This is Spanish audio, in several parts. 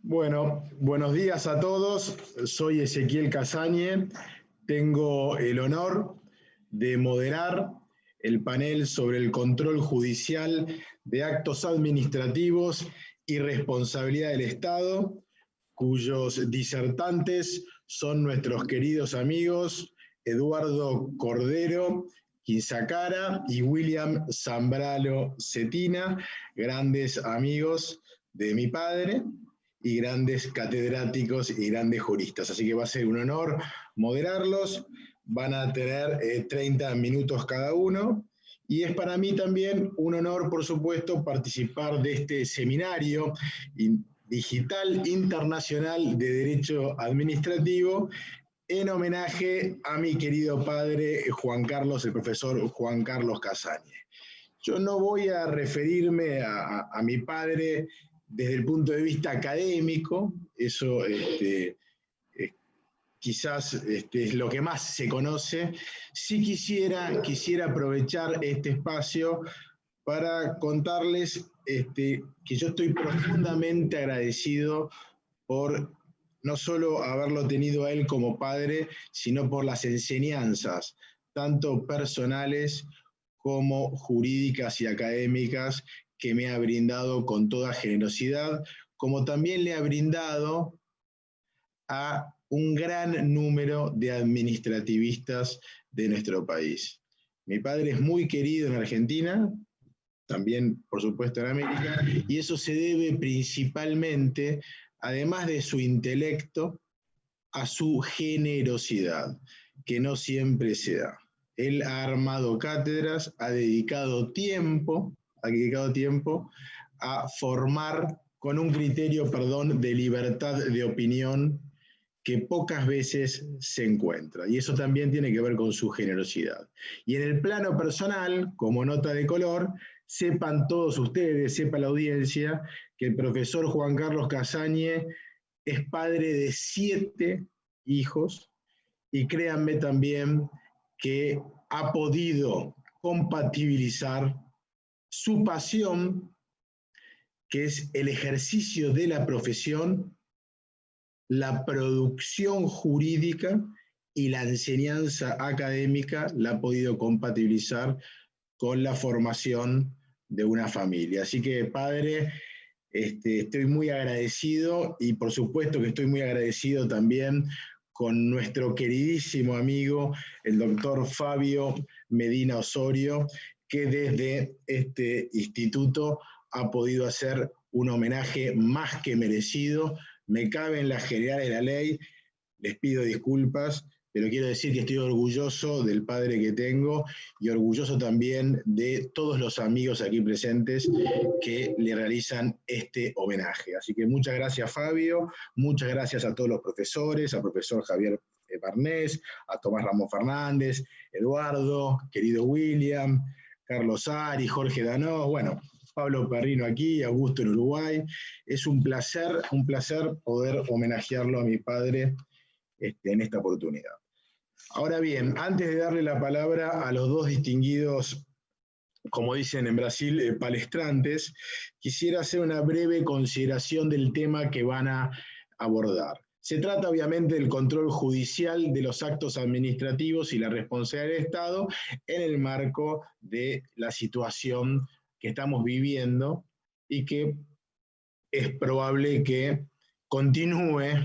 Bueno, buenos días a todos. Soy Ezequiel Casañe. Tengo el honor de moderar el panel sobre el control judicial de actos administrativos y responsabilidad del Estado, cuyos disertantes son nuestros queridos amigos Eduardo Cordero Quinzacara y William Zambrano Cetina, grandes amigos de mi padre y grandes catedráticos y grandes juristas. Así que va a ser un honor moderarlos. Van a tener 30 minutos cada uno. Y es para mí también un honor, por supuesto, participar de este seminario digital internacional de Derecho Administrativo en homenaje a mi querido padre Juan Carlos, el profesor Juan Carlos Casañe. Yo no voy a referirme a mi padre desde el punto de vista académico, eso quizás es lo que más se conoce. Sí quisiera aprovechar este espacio para contarles que yo estoy profundamente agradecido por no solo haberlo tenido a él como padre, sino por las enseñanzas, tanto personales como jurídicas y académicas, que me ha brindado con toda generosidad, como también le ha brindado a un gran número de administrativistas de nuestro país. Mi padre es muy querido en Argentina, también por supuesto en América, y eso se debe principalmente, además de su intelecto, a su generosidad, que no siempre se da. Él ha armado cátedras, ha dedicado tiempo a formar con un criterio, de libertad de opinión que pocas veces se encuentra. Y eso también tiene que ver con su generosidad. Y en el plano personal, como nota de color, sepan todos ustedes, sepa la audiencia, que el profesor Juan Carlos Casañe es padre de 7 hijos, y créanme también que ha podido compatibilizar su pasión, que es el ejercicio de la profesión, la producción jurídica y la enseñanza académica, la ha podido compatibilizar con la formación de una familia. Así que, padre, estoy muy agradecido, y por supuesto que estoy muy agradecido también con nuestro queridísimo amigo, el doctor Fabio Medina Osorio, que desde este instituto ha podido hacer un homenaje más que merecido. Me cabe en las generales de la ley, les pido disculpas, pero quiero decir que estoy orgulloso del padre que tengo y orgulloso también de todos los amigos aquí presentes que le realizan este homenaje. Así que muchas gracias, Fabio, muchas gracias a todos los profesores, al profesor Javier Barnés, a Tomás Ramón Fernández, Eduardo, querido William, Carlos Ari, Jorge Danó, bueno, Pablo Perrino aquí, Augusto en Uruguay. Es un placer poder homenajearlo a mi padre en esta oportunidad. Ahora bien, antes de darle la palabra a los dos distinguidos, como dicen en Brasil, palestrantes, quisiera hacer una breve consideración del tema que van a abordar. Se trata obviamente del control judicial de los actos administrativos y la responsabilidad del Estado en el marco de la situación que estamos viviendo y que es probable que continúe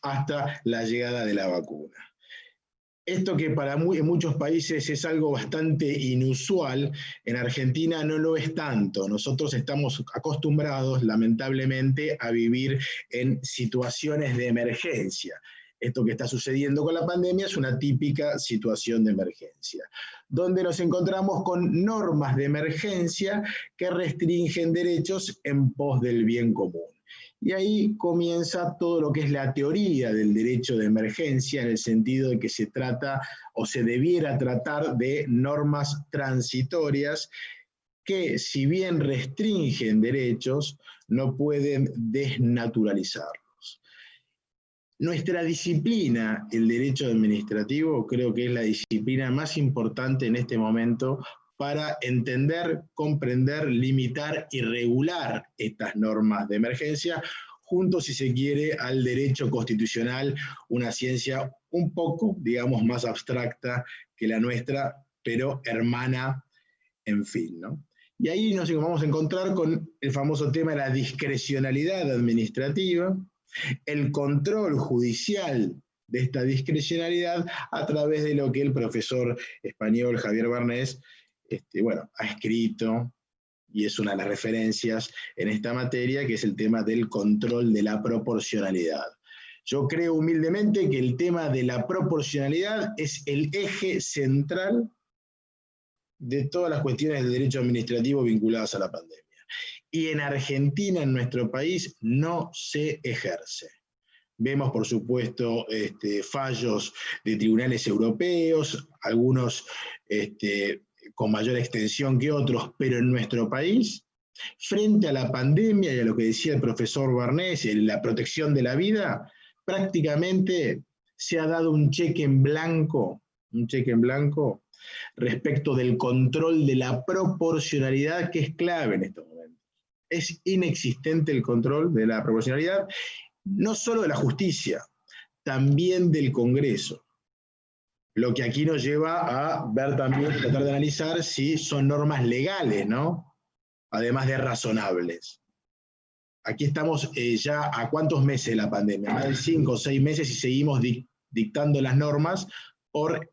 hasta la llegada de la vacuna. Esto que en muchos países es algo bastante inusual, en Argentina no lo es tanto. Nosotros estamos acostumbrados, lamentablemente, a vivir en situaciones de emergencia. Esto que está sucediendo con la pandemia es una típica situación de emergencia, donde nos encontramos con normas de emergencia que restringen derechos en pos del bien común. Y ahí comienza todo lo que es la teoría del derecho de emergencia, en el sentido de que se trata o se debiera tratar de normas transitorias que, si bien restringen derechos, no pueden desnaturalizarlos. Nuestra disciplina, el derecho administrativo, creo que es la disciplina más importante en este momento para entender, comprender, limitar y regular estas normas de emergencia, junto, si se quiere, al derecho constitucional, una ciencia un poco, digamos, más abstracta que la nuestra, pero hermana, en fin, ¿no? Y ahí nos vamos a encontrar con el famoso tema de la discrecionalidad administrativa, el control judicial de esta discrecionalidad a través de lo que el profesor español Javier Barnés ha escrito, y es una de las referencias en esta materia, que es el tema del control de la proporcionalidad. Yo creo humildemente que el tema de la proporcionalidad es el eje central de todas las cuestiones del derecho administrativo vinculadas a la pandemia. Y en Argentina, en nuestro país, no se ejerce. Vemos, por supuesto, fallos de tribunales europeos, algunos con mayor extensión que otros, pero en nuestro país, frente a la pandemia y a lo que decía el profesor Barnés, la protección de la vida, prácticamente se ha dado un cheque en blanco respecto del control de la proporcionalidad, que es clave en estos momentos. Es inexistente el control de la proporcionalidad, no solo de la justicia, también del Congreso. Lo que aquí nos lleva a ver también, tratar de analizar si son normas legales, ¿no? Además de razonables. Aquí estamos ya a ¿cuántos meses de la pandemia? Más de 5 o 6 meses y seguimos dictando las normas por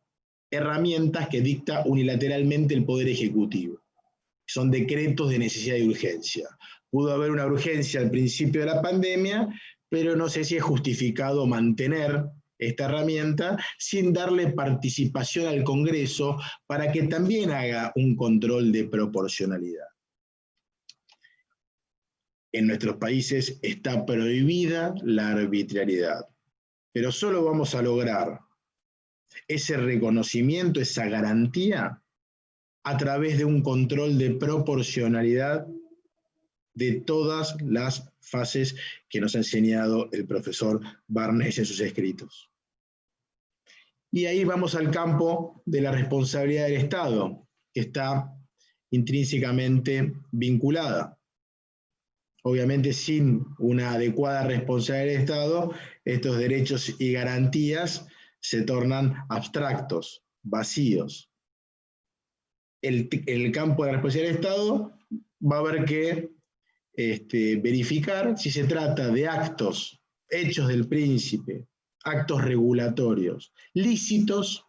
herramientas que dicta unilateralmente el Poder Ejecutivo. Son decretos de necesidad y urgencia. Pudo haber una urgencia al principio de la pandemia, pero no sé si es justificado mantener esta herramienta sin darle participación al Congreso para que también haga un control de proporcionalidad. En nuestros países está prohibida la arbitrariedad, pero solo vamos a lograr ese reconocimiento, esa garantía, a través de un control de proporcionalidad de todas las fases que nos ha enseñado el profesor Barnés en sus escritos. Y ahí vamos al campo de la responsabilidad del Estado, que está intrínsecamente vinculada. Obviamente, sin una adecuada responsabilidad del Estado, estos derechos y garantías se tornan abstractos, vacíos. El campo de la responsabilidad del Estado va a haber que verificar si se trata de actos, hechos del príncipe, actos regulatorios, lícitos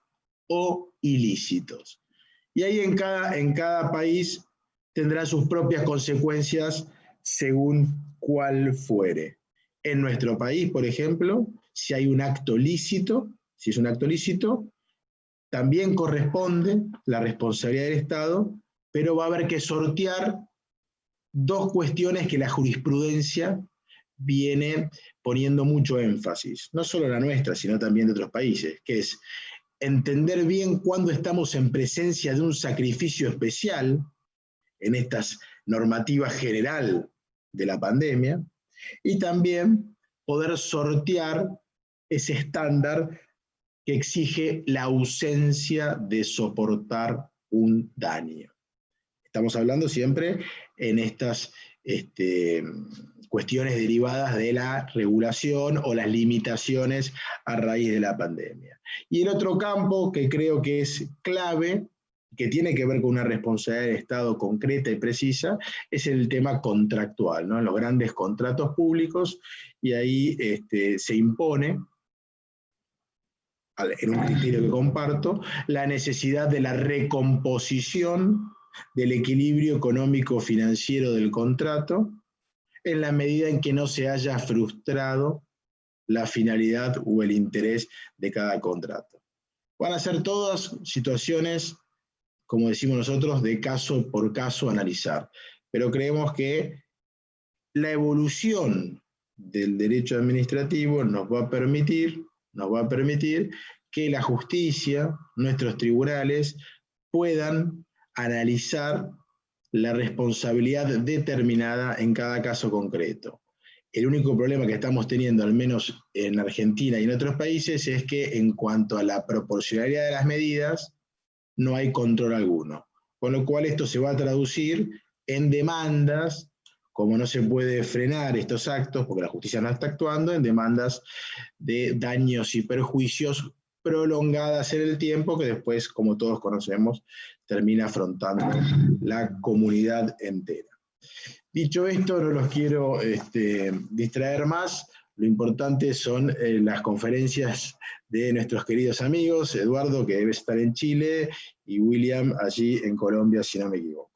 o ilícitos. Y ahí en cada país tendrá sus propias consecuencias según cuál fuere. En nuestro país, por ejemplo, si hay un acto lícito, si es un acto lícito, también corresponde la responsabilidad del Estado, pero va a haber que sortear dos cuestiones que la jurisprudencia viene poniendo mucho énfasis, no solo la nuestra, sino también de otros países, que es entender bien cuándo estamos en presencia de un sacrificio especial en esta normativa general de la pandemia, y también poder sortear ese estándar que exige la ausencia de soportar un daño. Estamos hablando siempre en estas cuestiones derivadas de la regulación o las limitaciones a raíz de la pandemia. Y el otro campo que creo que es clave, que tiene que ver con una responsabilidad del Estado concreta y precisa, es el tema contractual, ¿no? En los grandes contratos públicos, y ahí se impone, en un criterio que comparto, la necesidad de la recomposición del equilibrio económico-financiero del contrato, en la medida en que no se haya frustrado la finalidad o el interés de cada contrato. Van a ser todas situaciones, como decimos nosotros, de caso por caso analizar, pero creemos que la evolución del derecho administrativo nos va a permitir que la justicia, nuestros tribunales, puedan analizar la responsabilidad determinada en cada caso concreto. El único problema que estamos teniendo, al menos en Argentina y en otros países, es que en cuanto a la proporcionalidad de las medidas, no hay control alguno. Con lo cual esto se va a traducir en demandas como no se puede frenar estos actos, porque la justicia no está actuando, en demandas de daños y perjuicios prolongadas en el tiempo, que después, como todos conocemos, termina afrontando la comunidad entera. Dicho esto, no los quiero distraer más. Lo importante son las conferencias de nuestros queridos amigos, Eduardo, que debe estar en Chile, y William allí en Colombia, si no me equivoco.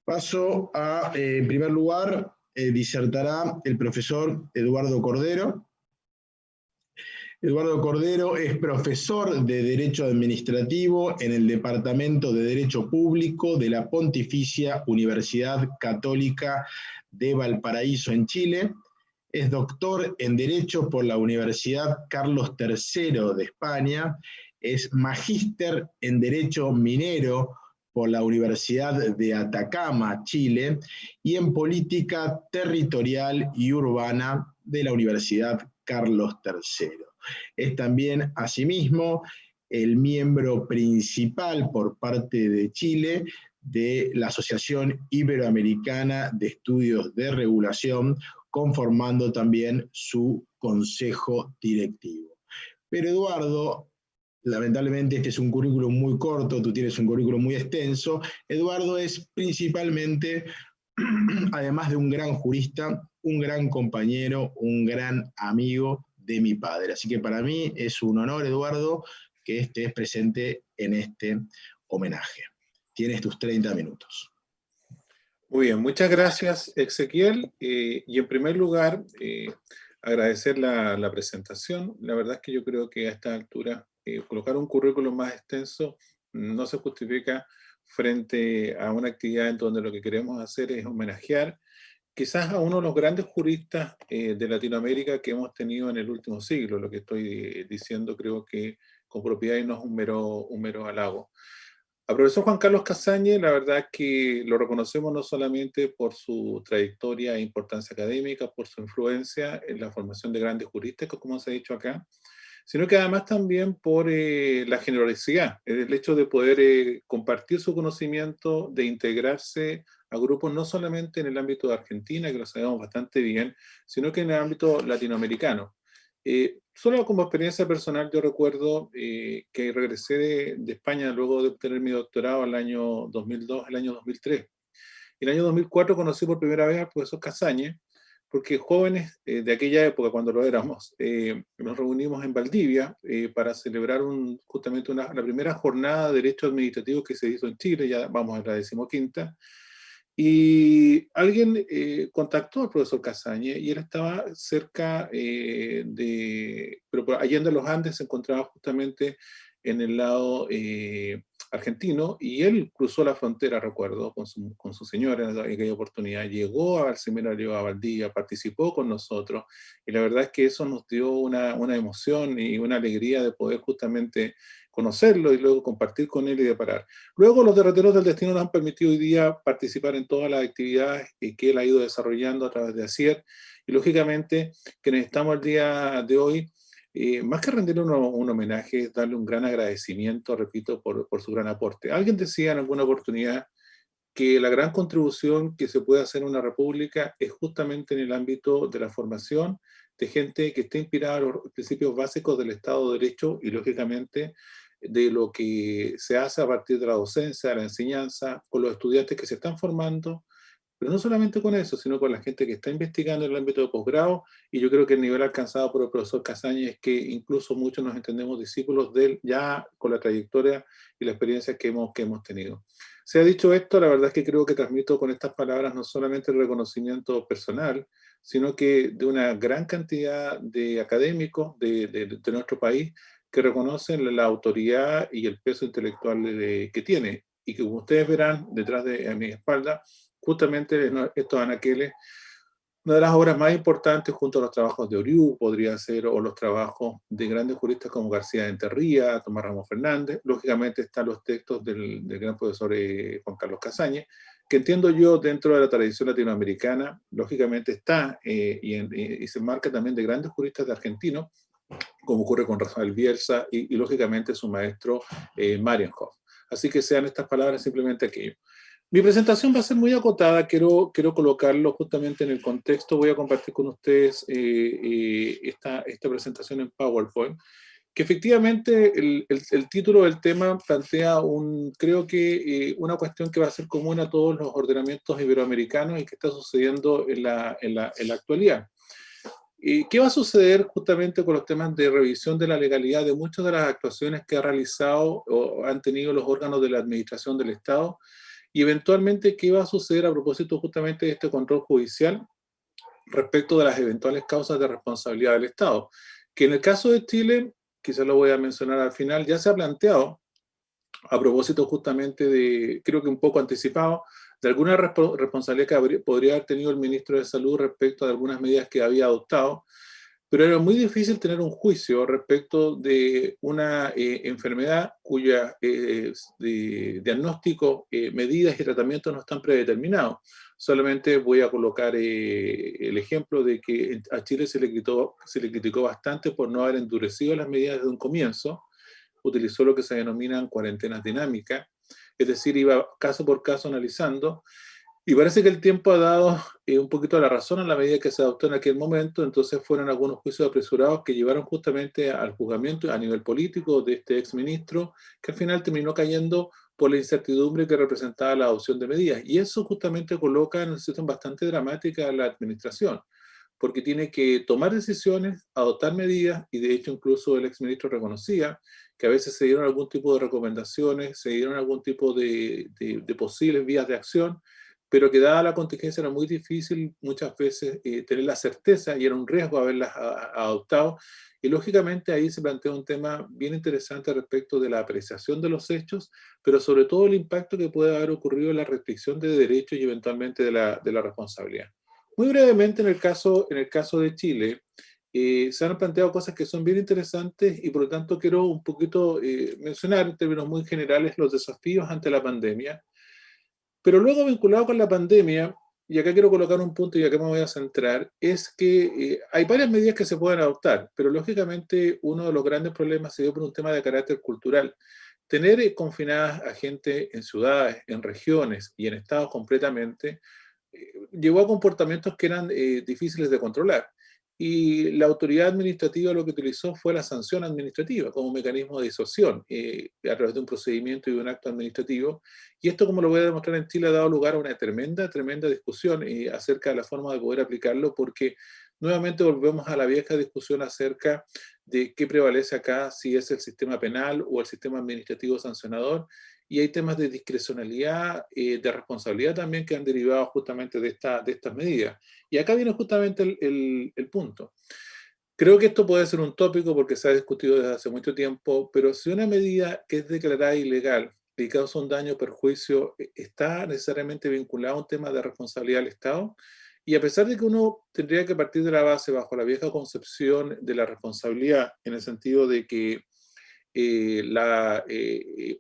Paso a, en primer lugar, disertará el profesor Eduardo Cordero. Eduardo Cordero es profesor de Derecho Administrativo en el Departamento de Derecho Público de la Pontificia Universidad Católica de Valparaíso, en Chile. Es doctor en Derecho por la Universidad Carlos III de España. Es magíster en Derecho Minero por la Universidad de Atacama, Chile, y en Política Territorial y Urbana de la Universidad Carlos III. Es también, asimismo, el miembro principal por parte de Chile de la Asociación Iberoamericana de Estudios de Regulación, conformando también su consejo directivo. Pero Eduardo, lamentablemente este es un currículum muy corto, tú tienes un currículum muy extenso. Eduardo es principalmente, además de un gran jurista, un gran compañero, un gran amigo de mi padre. Así que para mí es un honor, Eduardo, que estés presente en este homenaje. Tienes tus 30 minutos. Muy bien, muchas gracias, Ezequiel. Y en primer lugar, agradecer la presentación. La verdad es que yo creo que a esta altura colocar un currículum más extenso no se justifica frente a una actividad en donde lo que queremos hacer es homenajear quizás a uno de los grandes juristas de Latinoamérica que hemos tenido en el último siglo. Lo que estoy diciendo creo que con propiedad y no es un mero halago. Al profesor Juan Carlos Casañe, la verdad es que lo reconocemos no solamente por su trayectoria e importancia académica, por su influencia en la formación de grandes juristas, como se ha dicho acá, sino que además también por la generosidad, el hecho de poder compartir su conocimiento, de integrarse a grupos no solamente en el ámbito de Argentina, que lo sabemos bastante bien, sino que en el ámbito latinoamericano. Solo como experiencia personal, yo recuerdo que regresé de España luego de obtener mi doctorado el año 2002, el año 2003. En el año 2004 conocí por primera vez al profesor Casañe, porque jóvenes de aquella época, cuando lo éramos, nos reunimos en Valdivia para celebrar justamente la primera jornada de Derecho Administrativo que se hizo en Chile, ya vamos a la 15ª, y alguien contactó al profesor Casañe y él estaba cerca pero por Allende los Andes se encontraba justamente en el lado argentino, y él cruzó la frontera, recuerdo, con su señora en aquella oportunidad, llegó al seminario a Valdivia, participó con nosotros, y la verdad es que eso nos dio una emoción y una alegría de poder justamente conocerlo y luego compartir con él y de parar. Luego los derroteros del destino nos han permitido hoy día participar en todas las actividades que él ha ido desarrollando a través de ACIER, y lógicamente que necesitamos el día de hoy, más que rendirle un homenaje, darle un gran agradecimiento, repito, por su gran aporte. Alguien decía en alguna oportunidad que la gran contribución que se puede hacer en una república es justamente en el ámbito de la formación de gente que esté inspirada en los principios básicos del Estado de Derecho y, lógicamente, de lo que se hace a partir de la docencia, de la enseñanza, con los estudiantes que se están formando, pero no solamente con eso, sino con la gente que está investigando en el ámbito de posgrado, y yo creo que el nivel alcanzado por el profesor Casaña es que incluso muchos nos entendemos discípulos de él ya con la trayectoria y la experiencia que hemos tenido. Se ha dicho esto, la verdad es que creo que transmito con estas palabras no solamente el reconocimiento personal, sino que de una gran cantidad de académicos de nuestro país que reconocen la autoridad y el peso intelectual que tiene, y que, como ustedes verán detrás de mi espalda, justamente estos anaqueles, una de las obras más importantes junto a los trabajos de Oriú podría ser, o los trabajos de grandes juristas como García de Enterría, Tomás Ramos Fernández. Lógicamente están los textos del gran profesor Juan Carlos Casañe, que entiendo yo dentro de la tradición latinoamericana, lógicamente está y se enmarca también de grandes juristas de argentinos, como ocurre con Rafael Bielsa y lógicamente su maestro Marienhof. Así que sean estas palabras simplemente aquello. Mi presentación va a ser muy acotada, quiero colocarlo justamente en el contexto, voy a compartir con ustedes esta presentación en PowerPoint, que efectivamente el título del tema plantea creo que una cuestión que va a ser común a todos los ordenamientos iberoamericanos y que está sucediendo en la actualidad. ¿Qué va a suceder justamente con los temas de revisión de la legalidad de muchas de las actuaciones que ha realizado o han tenido los órganos de la administración del Estado? Y eventualmente, ¿qué va a suceder a propósito justamente de este control judicial respecto de las eventuales causas de responsabilidad del Estado? Que en el caso de Chile, quizás lo voy a mencionar al final, ya se ha planteado a propósito justamente de, creo que un poco anticipado, de alguna responsabilidad que podría haber tenido el ministro de Salud respecto a algunas medidas que había adoptado, pero era muy difícil tener un juicio respecto de una enfermedad cuya diagnóstico, medidas y tratamientos no están predeterminados. Solamente voy a colocar el ejemplo de que a Chile se le criticó bastante por no haber endurecido las medidas desde un comienzo, utilizó lo que se denominan cuarentenas dinámicas, es decir, iba caso por caso analizando, y parece que el tiempo ha dado un poquito la razón a la medida que se adoptó en aquel momento, entonces fueron algunos juicios apresurados que llevaron justamente al juzgamiento a nivel político de este exministro, que al final terminó cayendo por la incertidumbre que representaba la adopción de medidas. Y eso justamente coloca en una situación bastante dramática a la administración, porque tiene que tomar decisiones, adoptar medidas, y de hecho incluso el exministro reconocía que a veces se dieron algún tipo de recomendaciones, se dieron algún tipo de posibles vías de acción, pero que dada la contingencia era muy difícil muchas veces tener la certeza y era un riesgo haberlas adoptado. Y lógicamente ahí se plantea un tema bien interesante respecto de la apreciación de los hechos, pero sobre todo el impacto que puede haber ocurrido en la restricción de derechos y eventualmente de la responsabilidad. Muy brevemente, en el caso de Chile, se han planteado cosas que son bien interesantes y por lo tanto quiero un poquito mencionar en términos muy generales los desafíos ante la pandemia, pero luego vinculado con la pandemia, y acá quiero colocar un punto y acá me voy a centrar, es que hay varias medidas que se pueden adoptar, pero lógicamente uno de los grandes problemas se dio por un tema de carácter cultural. Tener confinadas a gente en ciudades, en regiones y en estados completamente, llevó a comportamientos que eran difíciles de controlar. Y la autoridad administrativa lo que utilizó fue la sanción administrativa como mecanismo de disuasión a través de un procedimiento y de un acto administrativo. Y esto, como lo voy a demostrar en Chile, ha dado lugar a una tremenda, tremenda discusión acerca de la forma de poder aplicarlo, porque nuevamente volvemos a la vieja discusión acerca de qué prevalece acá, si es el sistema penal o el sistema administrativo sancionador, y hay temas de discrecionalidad, de responsabilidad también que han derivado justamente de estas medidas. Y acá viene justamente el punto. Creo que esto puede ser un tópico porque se ha discutido desde hace mucho tiempo, pero si una medida que es declarada ilegal y causa un daño o perjuicio está necesariamente vinculada a un tema de responsabilidad del Estado, y a pesar de que uno tendría que partir de la base bajo la vieja concepción de la responsabilidad, en el sentido de que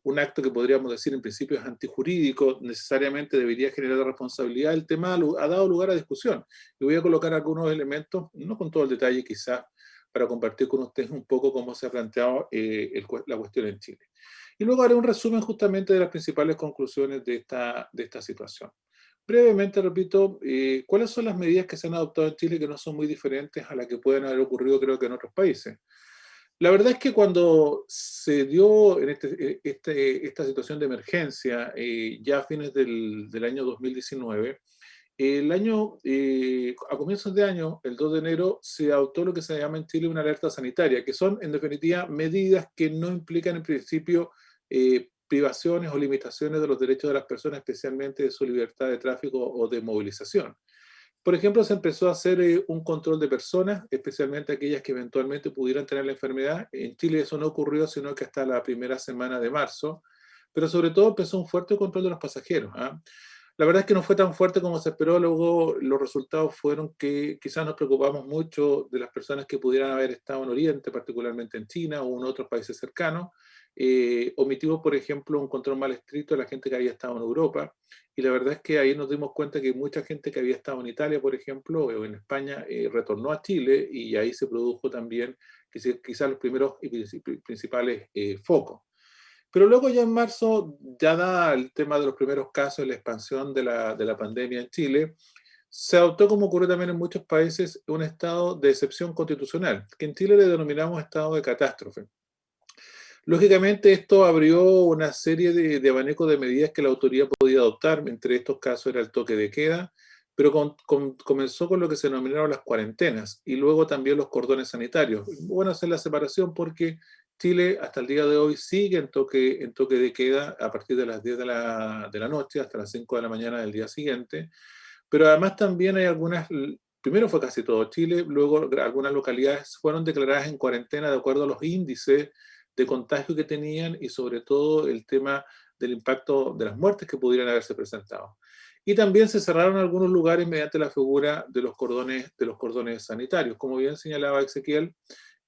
un acto que podríamos decir en principio es antijurídico, necesariamente debería generar responsabilidad, el tema ha dado lugar a discusión. Y voy a colocar algunos elementos, no con todo el detalle quizás, para compartir con ustedes un poco cómo se ha planteado la cuestión en Chile. Y luego haré un resumen justamente de las principales conclusiones de esta situación. Brevemente, repito, ¿cuáles son las medidas que se han adoptado en Chile que no son muy diferentes a las que pueden haber ocurrido creo que en otros países? La verdad es que cuando se dio en esta situación de emergencia, ya a fines del año 2019, a comienzos de año, el 2 de enero, se adoptó lo que se llama en Chile una alerta sanitaria, que son, en definitiva, medidas que no implican en principio privaciones o limitaciones de los derechos de las personas, especialmente de su libertad de tráfico o de movilización. Por ejemplo, se empezó a hacer un control de personas, especialmente aquellas que eventualmente pudieran tener la enfermedad. En Chile eso no ocurrió, sino que hasta la primera semana de marzo, pero sobre todo empezó un fuerte control de los pasajeros. ¿Ah? La verdad es que no fue tan fuerte como se esperó, luego los resultados fueron que quizás nos preocupamos mucho de las personas que pudieran haber estado en Oriente, particularmente en China o en otros países cercanos. Omitimos, por ejemplo, un control más estricto de la gente que había estado en Europa, y la verdad es que ahí nos dimos cuenta que mucha gente que había estado en Italia, por ejemplo, o en España, retornó a Chile, y ahí se produjo también quizás los primeros y principales focos. Pero luego ya en marzo, ya da el tema de los primeros casos de la expansión de la pandemia en Chile, se adoptó, como ocurre también en muchos países, un estado de excepción constitucional, que en Chile le denominamos estado de catástrofe. Lógicamente, esto abrió una serie de abanico de medidas que la autoridad podía adoptar. Entre estos casos era el toque de queda, pero comenzó con lo que se denominaron las cuarentenas y luego también los cordones sanitarios. Bueno, hacer la separación porque Chile hasta el día de hoy sigue en toque de queda a partir de las 10 de la noche hasta las 5 de la mañana del día siguiente. Pero además también hay algunas, primero fue casi todo Chile, luego algunas localidades fueron declaradas en cuarentena de acuerdo a los índices de contagio que tenían y sobre todo el tema del impacto de las muertes que pudieran haberse presentado. Y también se cerraron algunos lugares mediante la figura de los cordones sanitarios. Como bien señalaba Ezequiel,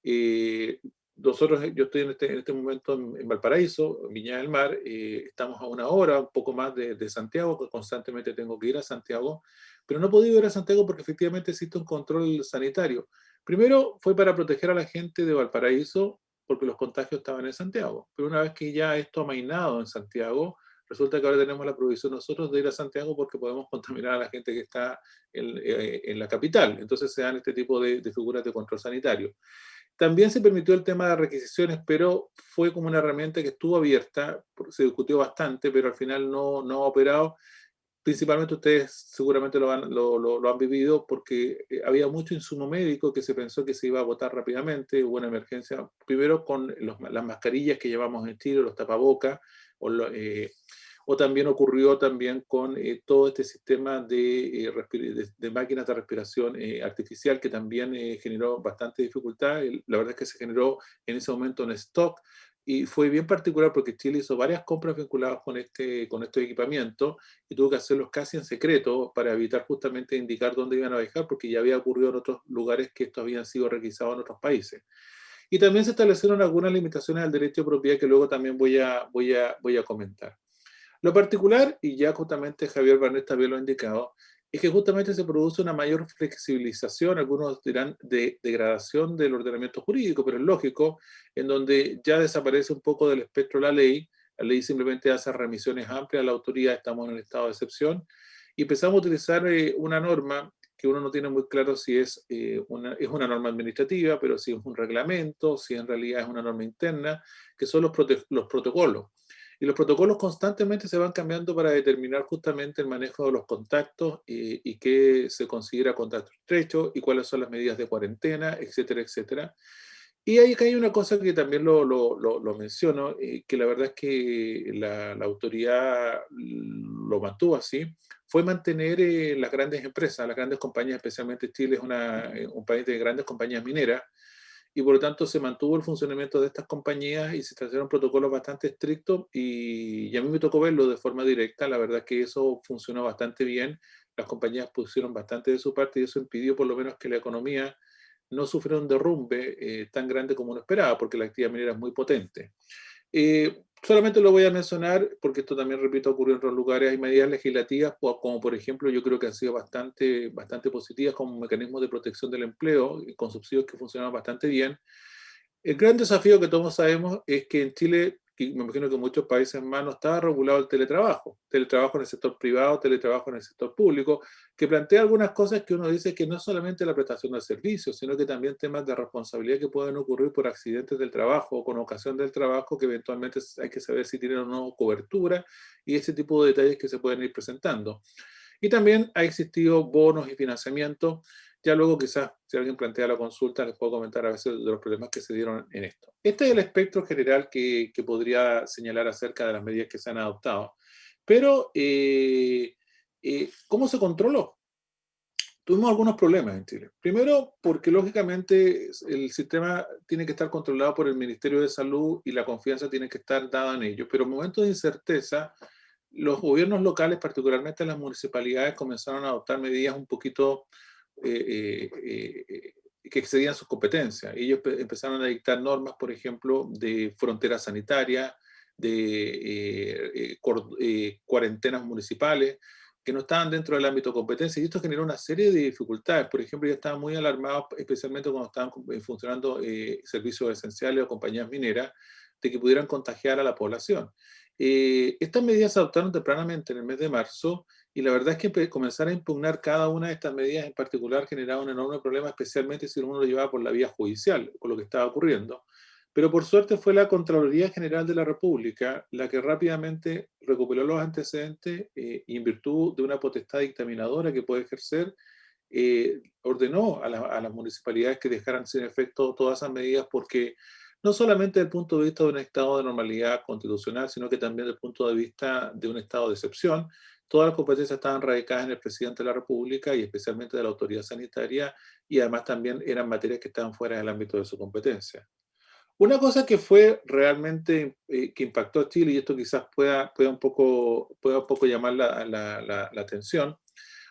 eh, nosotros, yo estoy en este momento en Valparaíso, en Viña del Mar, estamos a una hora, un poco más de Santiago, que constantemente tengo que ir a Santiago, pero no he podido ir a Santiago porque efectivamente existe un control sanitario. Primero fue para proteger a la gente de Valparaíso, porque los contagios estaban en Santiago, pero una vez que ya esto ha mainado en Santiago, resulta que ahora tenemos la provisión nosotros de ir a Santiago porque podemos contaminar a la gente que está en la capital. Entonces se dan este tipo de figuras de control sanitario. También se permitió el tema de requisiciones, pero fue como una herramienta que estuvo abierta, se discutió bastante, pero al final no ha operado. Principalmente ustedes seguramente lo han vivido porque había mucho insumo médico que se pensó que se iba a agotar rápidamente, hubo una emergencia, primero con las mascarillas que llevamos en Chile, los tapabocas, o también ocurrió también con todo este sistema de máquinas de respiración artificial que también generó bastante dificultad. La verdad es que se generó en ese momento un stock y fue bien particular porque Chile hizo varias compras vinculadas con este equipamiento y tuvo que hacerlos casi en secreto para evitar justamente indicar dónde iban a viajar porque ya había ocurrido en otros lugares que estos habían sido requisados en otros países. Y también se establecieron algunas limitaciones al derecho de propiedad que luego también voy a comentar. Lo particular, y ya justamente Javier Barnet también lo ha indicado, es que justamente se produce una mayor flexibilización, algunos dirán de degradación del ordenamiento jurídico, pero es lógico, en donde ya desaparece un poco del espectro de la ley simplemente hace remisiones amplias a la autoridad, estamos en el estado de excepción, y empezamos a utilizar una norma que uno no tiene muy claro si es una norma administrativa, pero si es un reglamento, si en realidad es una norma interna, que son los protocolos. Y los protocolos constantemente se van cambiando para determinar justamente el manejo de los contactos y qué se considera contacto estrecho y cuáles son las medidas de cuarentena, etcétera, etcétera. Y ahí hay una cosa que también lo menciono, que la verdad es que la autoridad lo mantuvo así, fue mantener las grandes empresas, las grandes compañías, especialmente Chile es un país de grandes compañías mineras, y por lo tanto se mantuvo el funcionamiento de estas compañías y se establecieron protocolos bastante estrictos y a mí me tocó verlo de forma directa, la verdad es que eso funcionó bastante bien, las compañías pusieron bastante de su parte y eso impidió por lo menos que la economía no sufriera un derrumbe tan grande como uno esperaba, porque la actividad minera es muy potente. Solamente lo voy a mencionar porque esto también, repito, ocurrió en otros lugares. Hay medidas legislativas, como por ejemplo, yo creo que han sido bastante positivas como mecanismos de protección del empleo, con subsidios que funcionan bastante bien. El gran desafío que todos sabemos es que en Chile, y me imagino que en muchos países más, no está regulado el teletrabajo en el sector privado, teletrabajo en el sector público, que plantea algunas cosas que uno dice que no es solamente la prestación de servicios, sino que también temas de responsabilidad que pueden ocurrir por accidentes del trabajo o con ocasión del trabajo, que eventualmente hay que saber si tienen o no cobertura y ese tipo de detalles que se pueden ir presentando. Y también ha existido bonos y financiamiento. Ya luego quizás, si alguien plantea la consulta, les puedo comentar a veces de los problemas que se dieron en esto. Este es el espectro general que podría señalar acerca de las medidas que se han adoptado. Pero, ¿cómo se controló? Tuvimos algunos problemas en Chile. Primero, porque lógicamente el sistema tiene que estar controlado por el Ministerio de Salud y la confianza tiene que estar dada en ello. Pero en momentos de incerteza, los gobiernos locales, particularmente las municipalidades, comenzaron a adoptar medidas un poquito que excedían sus competencias. Ellos empezaron a dictar normas, por ejemplo, de fronteras sanitarias, de cuarentenas municipales, que no estaban dentro del ámbito de competencia, y esto generó una serie de dificultades. Por ejemplo, ya estaban muy alarmados, especialmente cuando estaban funcionando servicios esenciales o compañías mineras, de que pudieran contagiar a la población. Estas medidas se adoptaron tempranamente en el mes de marzo y la verdad es que comenzar a impugnar cada una de estas medidas en particular generaba un enorme problema, especialmente si uno lo llevaba por la vía judicial, con lo que estaba ocurriendo. Pero por suerte fue la Contraloría General de la República la que rápidamente recuperó los antecedentes y en virtud de una potestad dictaminadora que puede ejercer, ordenó a las municipalidades que dejaran sin efecto todas esas medidas porque no solamente desde el punto de vista de un estado de normalidad constitucional, sino que también desde el punto de vista de un estado de excepción, todas las competencias estaban radicadas en el presidente de la República y especialmente de la autoridad sanitaria y además también eran materias que estaban fuera del ámbito de su competencia. Una cosa que fue realmente que impactó a Chile, y esto quizás pueda un poco llamar la atención.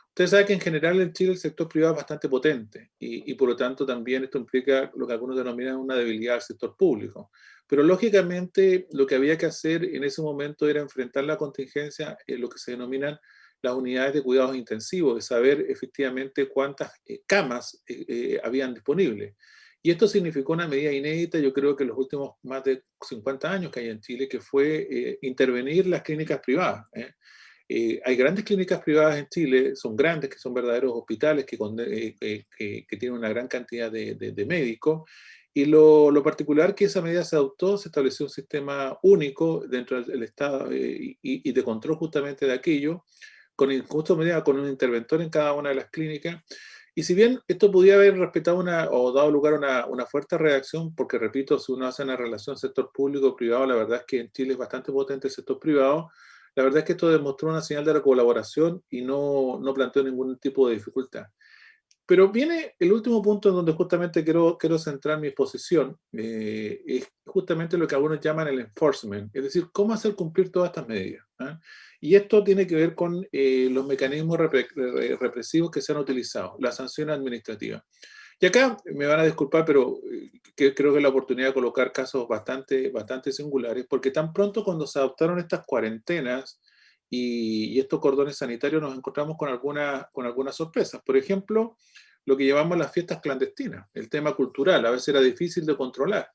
Usted sabe que en general en Chile el sector privado es bastante potente y por lo tanto también esto implica lo que algunos denominan una debilidad del sector público. Pero lógicamente lo que había que hacer en ese momento era enfrentar la contingencia en lo que se denominan las unidades de cuidados intensivos, de saber efectivamente cuántas camas habían disponibles. Y esto significó una medida inédita, yo creo que en los últimos más de 50 años que hay en Chile, que fue intervenir las clínicas privadas. Hay grandes clínicas privadas en Chile, son grandes, que son verdaderos hospitales que tienen una gran cantidad de médicos. Y lo particular que esa medida se adoptó, se estableció un sistema único dentro del Estado y de control justamente de aquello, con justo medida con un interventor en cada una de las clínicas. Y si bien esto podía haber respetado o dado lugar a una fuerte reacción, porque repito, si uno hace una relación sector público-privado, la verdad es que en Chile es bastante potente el sector privado, la verdad es que esto demostró una señal de colaboración y no planteó ningún tipo de dificultad. Pero viene el último punto en donde justamente quiero centrar mi exposición, es justamente lo que algunos llaman el enforcement, es decir, cómo hacer cumplir todas estas medidas. Y esto tiene que ver con los mecanismos represivos que se han utilizado, la sanción administrativa. Y acá me van a disculpar, pero creo que es la oportunidad de colocar casos bastante singulares, porque tan pronto cuando se adoptaron estas cuarentenas y estos cordones sanitarios nos encontramos con algunas sorpresas. Por ejemplo, lo que llamamos las fiestas clandestinas, el tema cultural, a veces era difícil de controlar.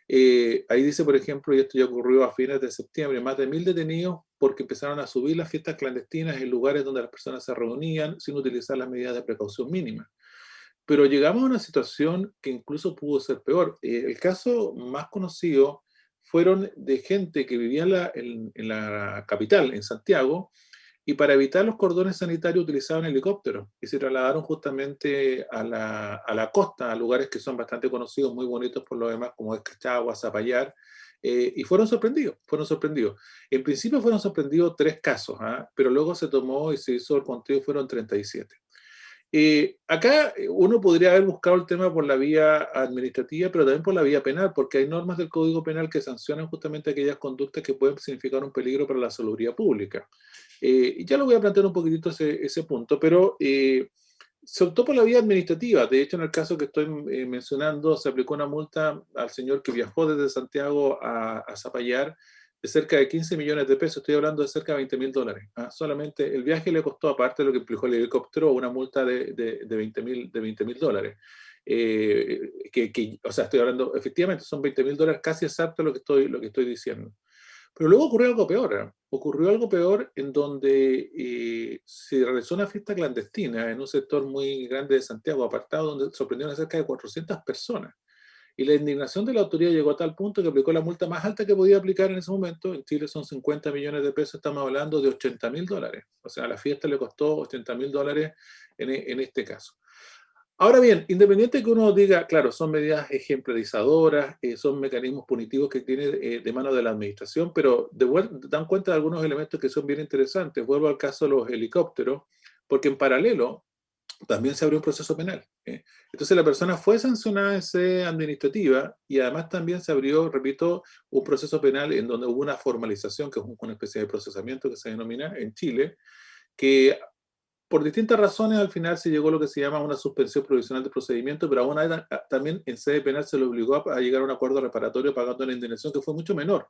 Ahí dice, por ejemplo, y esto ya ocurrió a fines de septiembre, más de 1.000 detenidos porque empezaron a subir las fiestas clandestinas en lugares donde las personas se reunían sin utilizar las medidas de precaución mínimas. Pero llegamos a una situación que incluso pudo ser peor. El caso más conocido fueron de gente que vivía en la capital, en Santiago, y para evitar los cordones sanitarios utilizaban helicópteros y se trasladaron justamente a la costa, a lugares que son bastante conocidos, muy bonitos por lo demás, como es Cachagua, Zapallar, y fueron sorprendidos. En principio fueron sorprendidos 3 casos, pero luego se tomó y se hizo el conteo, fueron 37. Acá uno podría haber buscado el tema por la vía administrativa, pero también por la vía penal, porque hay normas del Código Penal que sancionan justamente aquellas conductas que pueden significar un peligro para la salubridad pública. Y ya lo voy a plantear un poquitito ese punto, pero se optó por la vía administrativa. De hecho, en el caso que estoy mencionando, se aplicó una multa al señor que viajó desde Santiago a Zapallar de cerca de 15 millones de pesos. Estoy hablando de cerca de $20,000. Solamente el viaje le costó, aparte de lo que implicó el helicóptero, una multa de $20,000. O sea, estoy hablando, efectivamente, son $20,000, casi exacto lo que estoy diciendo. Pero luego ocurrió algo peor. Ocurrió algo peor en donde se realizó una fiesta clandestina en un sector muy grande de Santiago, apartado, donde sorprendieron a cerca de 400 personas. Y la indignación de la autoridad llegó a tal punto que aplicó la multa más alta que podía aplicar en ese momento. En Chile son 50 millones de pesos, estamos hablando de $80,000. O sea, a la fiesta le costó $80,000 en este caso. Ahora bien, independiente de que uno diga, claro, son medidas ejemplarizadoras, son mecanismos punitivos que tiene de mano de la administración, pero dan cuenta de algunos elementos que son bien interesantes. Vuelvo al caso de los helicópteros, porque en paralelo también se abrió un proceso penal. Entonces la persona fue sancionada en sede administrativa y además también se abrió, repito, un proceso penal en donde hubo una formalización, que es una especie de procesamiento que se denomina en Chile, que por distintas razones al final se llegó a lo que se llama una suspensión provisional del procedimiento, pero aún también en sede penal se le obligó a llegar a un acuerdo reparatorio pagando una indemnización que fue mucho menor.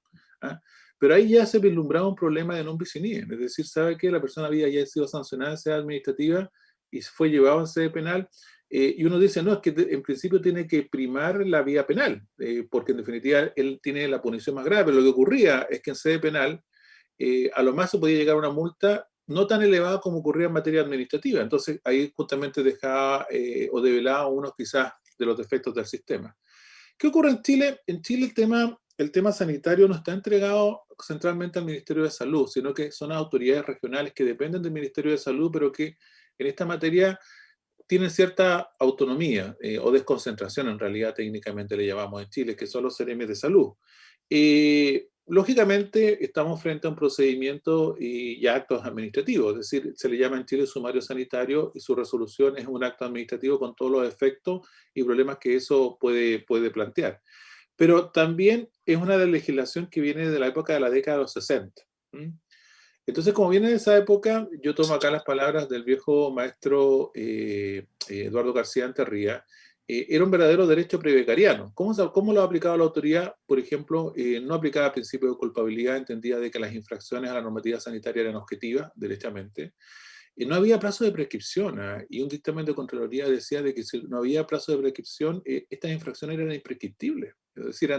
Pero ahí ya se vislumbraba un problema de non bis in idem, es decir, sabe que la persona había ya sido sancionada en sede administrativa y fue llevado en sede penal, Y uno dice, no, es que en principio tiene que primar la vía penal, porque en definitiva él tiene la punición más grave, pero lo que ocurría es que en sede penal a lo más se podía llegar a una multa no tan elevada como ocurría en materia administrativa. Entonces ahí justamente dejaba o develaba unos quizás de los defectos del sistema. ¿Qué ocurre en Chile? En Chile el tema sanitario no está entregado centralmente al Ministerio de Salud, sino que son las autoridades regionales que dependen del Ministerio de Salud, pero que en esta materia tienen cierta autonomía o desconcentración, en realidad técnicamente le llamamos en Chile, que son los CRM de salud. Lógicamente estamos frente a un procedimiento y actos administrativos, es decir, se le llama en Chile sumario sanitario y su resolución es un acto administrativo con todos los efectos y problemas que eso puede plantear. Pero también es una legislación que viene de la época de la década de los 60. Entonces, como viene de esa época, yo tomo acá las palabras del viejo maestro Eduardo García Anterría. Era un verdadero derecho prebecariano. ¿Cómo lo ha aplicado la autoridad? Por ejemplo, no aplicaba el principio de culpabilidad, entendía de que las infracciones a la normativa sanitaria eran objetivas, derechamente. No había plazo de prescripción, y un dictamen de Contraloría decía de que si no había plazo de prescripción, estas infracciones eran imprescriptibles. Es decir,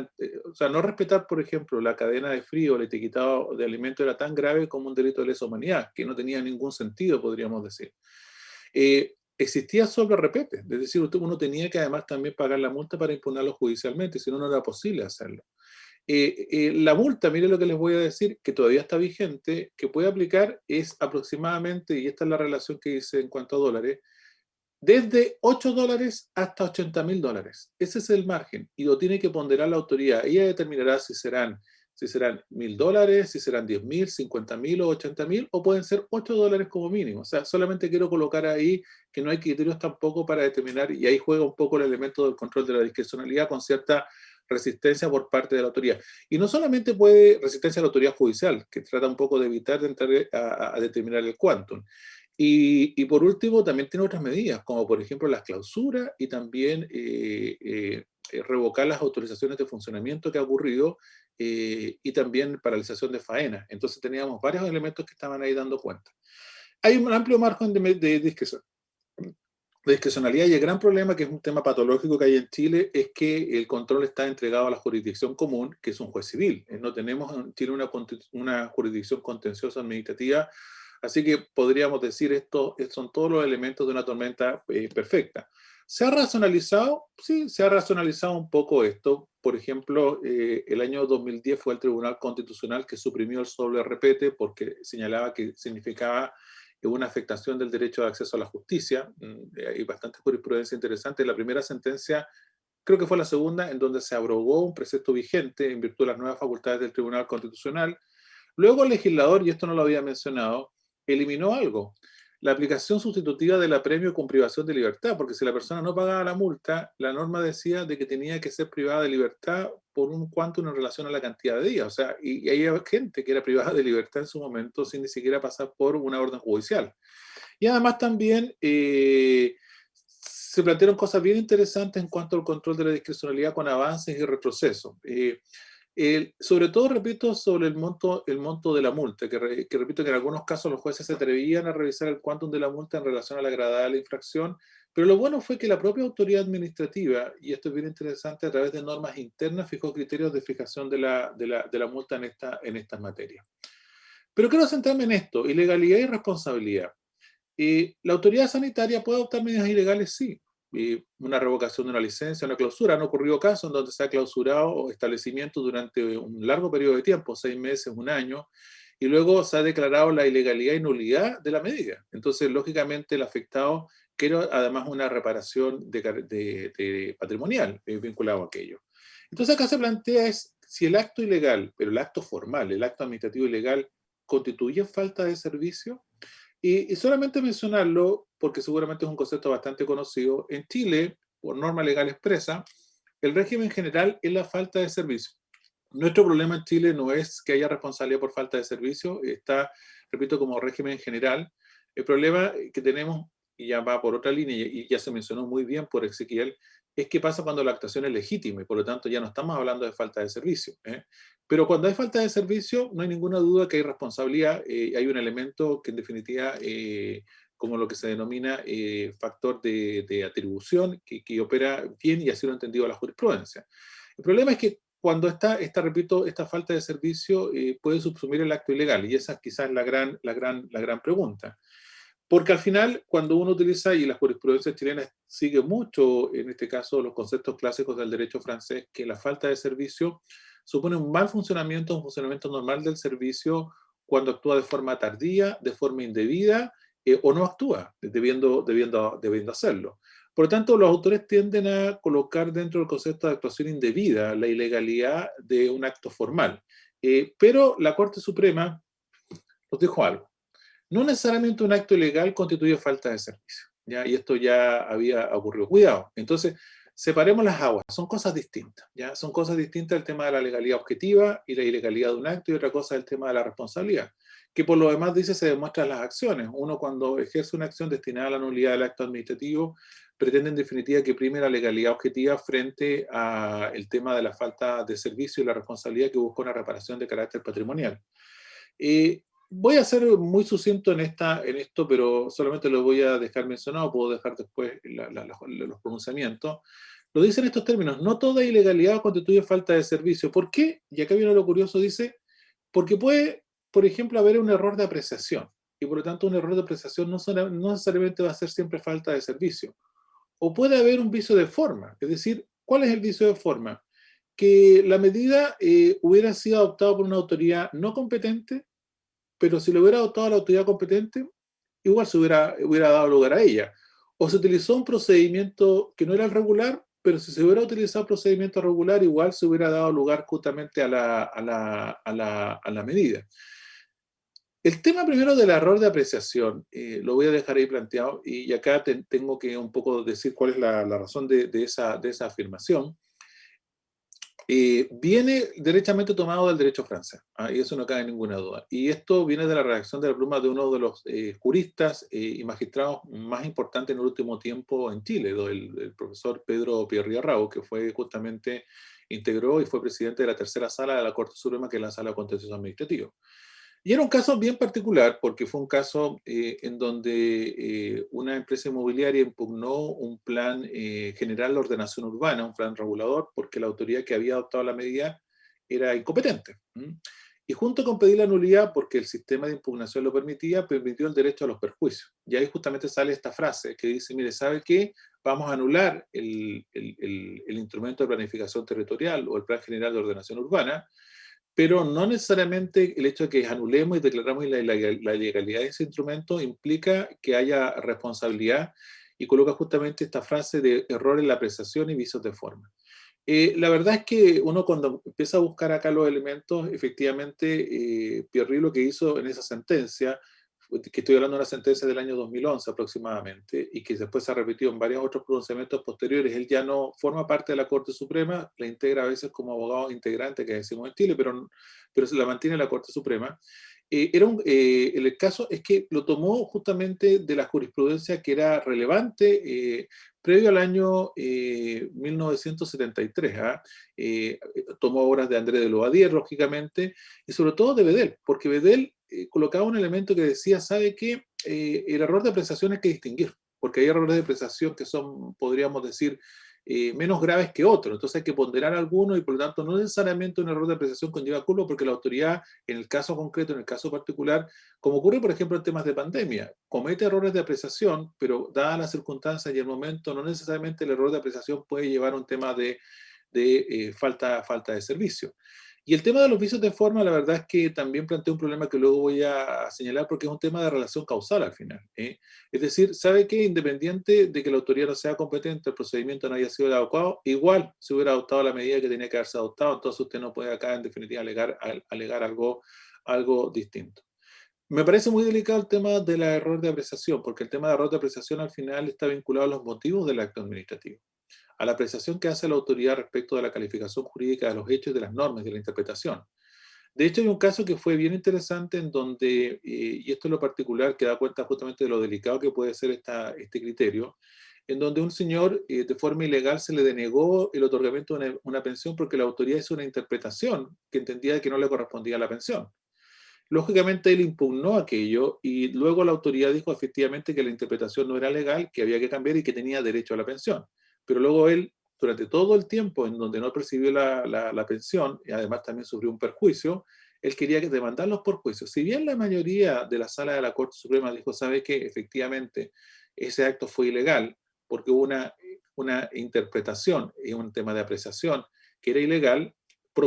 o sea, no respetar, por ejemplo, la cadena de frío, el etiquetado de alimento era tan grave como un delito de lesa humanidad, que no tenía ningún sentido, podríamos decir. Existía sobre repete, es decir, uno tenía que además también pagar la multa para impugnarlo judicialmente, si no, no era posible hacerlo. La multa, mire lo que les voy a decir, que todavía está vigente, que puede aplicar es aproximadamente, y esta es la relación que hice en cuanto a dólares, desde $8 hasta $80.000. Ese es el margen y lo tiene que ponderar la autoridad. Ella determinará si serán $1.000, si serán 10.000, 50.000 o 80.000, o pueden ser $8 como mínimo. O sea, solamente quiero colocar ahí que no hay criterios tampoco para determinar, y ahí juega un poco el elemento del control de la discrecionalidad con cierta resistencia por parte de la autoridad. Y no solamente puede resistencia a la autoridad judicial, que trata un poco de evitar de entrar a determinar el quantum. Y por último, también tiene otras medidas, como por ejemplo las clausuras y también revocar las autorizaciones de funcionamiento que ha ocurrido y también paralización de faena. Entonces teníamos varios elementos que estaban ahí dando cuenta. Hay un amplio margen de discrecionalidad, y el gran problema, que es un tema patológico que hay en Chile, es que el control está entregado a la jurisdicción común, que es un juez civil. No tenemos en Chile una jurisdicción contenciosa administrativa, así que podríamos decir esto son todos los elementos de una tormenta perfecta. ¿Se ha racionalizado? Sí, se ha racionalizado un poco esto. Por ejemplo, el año 2010 fue el Tribunal Constitucional que suprimió el doble repete porque señalaba que significaba una afectación del derecho de acceso a la justicia. Hay bastante jurisprudencia interesante. La primera sentencia, creo que fue la segunda, en donde se abrogó un precepto vigente en virtud de las nuevas facultades del Tribunal Constitucional. Luego el legislador, y esto no lo había mencionado, eliminó algo: la aplicación sustitutiva del apremio con privación de libertad, porque si la persona no pagaba la multa, la norma decía de que tenía que ser privada de libertad por un quantum en relación a la cantidad de días. O sea, y hay gente que era privada de libertad en su momento sin ni siquiera pasar por una orden judicial. Y además también se plantearon cosas bien interesantes en cuanto al control de la discrecionalidad con avances y retrocesos. Sobre todo, repito, sobre el monto de la multa, que repito que en algunos casos los jueces se atrevían a revisar el quantum de la multa en relación a la gravedad de la infracción, pero lo bueno fue que la propia autoridad administrativa, y esto es bien interesante, a través de normas internas fijó criterios de fijación de la multa en estas materias. Pero quiero centrarme en esto: ilegalidad y responsabilidad. La autoridad sanitaria puede adoptar medidas ilegales, sí. Una revocación de una licencia, una clausura. Han ocurrido casos en donde se ha clausurado establecimientos durante un largo periodo de tiempo, 6 meses, un año, y luego se ha declarado la ilegalidad y nulidad de la medida. Entonces, lógicamente, el afectado quiere además una reparación de patrimonial vinculado a aquello. Entonces, acá se plantea es si el acto ilegal, pero el acto formal, el acto administrativo ilegal, constituye falta de servicio. Y solamente mencionarlo, porque seguramente es un concepto bastante conocido, en Chile, por norma legal expresa, el régimen general es la falta de servicio. Nuestro problema en Chile no es que haya responsabilidad por falta de servicio, está, repito, como régimen general. El problema que tenemos, y ya va por otra línea, y ya se mencionó muy bien por Ezequiel, es qué pasa cuando la actuación es legítima, y por lo tanto ya no estamos hablando de falta de servicio. Pero cuando hay falta de servicio, no hay ninguna duda que hay responsabilidad, hay un elemento que en definitiva como lo que se denomina factor de atribución, que opera bien y así lo ha entendido la jurisprudencia. El problema es que cuando repito, esta falta de servicio puede subsumir el acto ilegal, y esa quizás es la gran pregunta. Porque al final, cuando uno utiliza, y la jurisprudencia chilena sigue mucho, en este caso, los conceptos clásicos del derecho francés, que la falta de servicio supone un mal funcionamiento, un funcionamiento normal del servicio cuando actúa de forma tardía, de forma indebida, o no actúa, debiendo hacerlo. Por lo tanto, los autores tienden a colocar dentro del concepto de actuación indebida la ilegalidad de un acto formal. Pero la Corte Suprema nos dijo algo. No necesariamente un acto ilegal constituye falta de servicio, ¿ya? Y esto ya había ocurrido. Cuidado. Entonces, separemos las aguas. Son cosas distintas, ¿ya? Son cosas distintas el tema de la legalidad objetiva y la ilegalidad de un acto, y otra cosa es el tema de la responsabilidad, que por lo demás, dice, se demuestra en las acciones. Uno, cuando ejerce una acción destinada a la nulidad del acto administrativo, pretende en definitiva que prime la legalidad objetiva frente al tema de la falta de servicio y la responsabilidad que busca una reparación de carácter patrimonial. Voy a ser muy sucinto en esto, pero solamente lo voy a dejar mencionado, puedo dejar después los pronunciamientos. Lo dice en estos términos: no toda ilegalidad constituye falta de servicio. ¿Por qué? Y acá viene lo curioso, dice, porque puede, por ejemplo, haber un error de apreciación, y por lo tanto un error de apreciación no necesariamente va a ser siempre falta de servicio. O puede haber un vicio de forma, es decir, ¿cuál es el vicio de forma? Que la medida hubiera sido adoptada por una autoridad no competente, pero si lo hubiera adoptado la autoridad competente, igual hubiera dado lugar a ella. O se utilizó un procedimiento que no era el regular, pero si se hubiera utilizado el procedimiento regular, igual se hubiera dado lugar justamente a la medida. El tema primero del error de apreciación, lo voy a dejar ahí planteado, y acá tengo que un poco decir cuál es la razón de esa afirmación. Viene derechamente tomado del derecho francés, y eso no cabe ninguna duda. Y esto viene de la redacción de la pluma de uno de los juristas y magistrados más importantes en el último tiempo en Chile, el profesor Pedro Pierri Arrau, que fue justamente, integró y fue presidente de la tercera sala de la Corte Suprema, que es la Sala de Contencioso Administrativo. Y era un caso bien particular, porque fue un caso en donde una empresa inmobiliaria impugnó un plan general de ordenación urbana, un plan regulador, porque la autoridad que había adoptado la medida era incompetente. Y junto con pedir la nulidad, porque el sistema de impugnación lo permitía, permitió el derecho a los perjuicios. Y ahí justamente sale esta frase que dice, mire, ¿sabe qué? Vamos a anular el instrumento de planificación territorial o el plan general de ordenación urbana, pero no necesariamente el hecho de que anulemos y declaramos la ilegalidad de ese instrumento implica que haya responsabilidad, y coloca justamente esta frase de error en la apreciación y vicios de forma. La verdad es que uno, cuando empieza a buscar acá los elementos, efectivamente, Pierri lo que hizo en esa sentencia, que estoy hablando de una sentencia del año 2011 aproximadamente, y que después se ha repetido en varios otros pronunciamientos posteriores. Él ya no forma parte de la Corte Suprema, la integra a veces como abogado integrante, que decimos en Chile, pero se la mantiene la Corte Suprema. El caso es que lo tomó justamente de la jurisprudencia que era relevante previo al año 1973. Tomó obras de André de Loadier, lógicamente, y sobre todo de Bedel, porque Bedel colocaba un elemento que decía, ¿sabe qué? El error de apreciación hay que distinguir, porque hay errores de apreciación que son, podríamos decir, menos graves que otros. Entonces hay que ponderar algunos, y por lo tanto no necesariamente un error de apreciación conlleva culpa, porque la autoridad, en el caso concreto, en el caso particular, como ocurre por ejemplo en temas de pandemia, comete errores de apreciación, pero dadas las circunstancias y el momento, no necesariamente el error de apreciación puede llevar a un tema de falta de servicio. Y el tema de los vicios de forma, la verdad es que también plantea un problema que luego voy a señalar, porque es un tema de relación causal al final. Es decir, ¿sabe qué? Independiente de que la autoridad no sea competente, el procedimiento no haya sido adecuado, igual se hubiera adoptado la medida que tenía que haberse adoptado, entonces usted no puede acá en definitiva alegar algo distinto. Me parece muy delicado el tema del error de apreciación, porque el tema de error de apreciación al final está vinculado a los motivos del acto administrativo, a la apreciación que hace la autoridad respecto de la calificación jurídica de los hechos y de las normas y de la interpretación. De hecho, hay un caso que fue bien interesante en donde, y esto es lo particular que da cuenta justamente de lo delicado que puede ser este criterio, en donde un señor de forma ilegal se le denegó el otorgamiento de una pensión porque la autoridad hizo una interpretación que entendía que no le correspondía la pensión. Lógicamente él impugnó aquello y luego la autoridad dijo efectivamente que la interpretación no era legal, que había que cambiar y que tenía derecho a la pensión. Pero luego él, durante todo el tiempo en donde no percibió la pensión, y además también sufrió un perjuicio, él quería que demandarlos por juicio. Si bien la mayoría de la sala de la Corte Suprema dijo, sabe que efectivamente ese acto fue ilegal, porque hubo una interpretación y un tema de apreciación que era ilegal,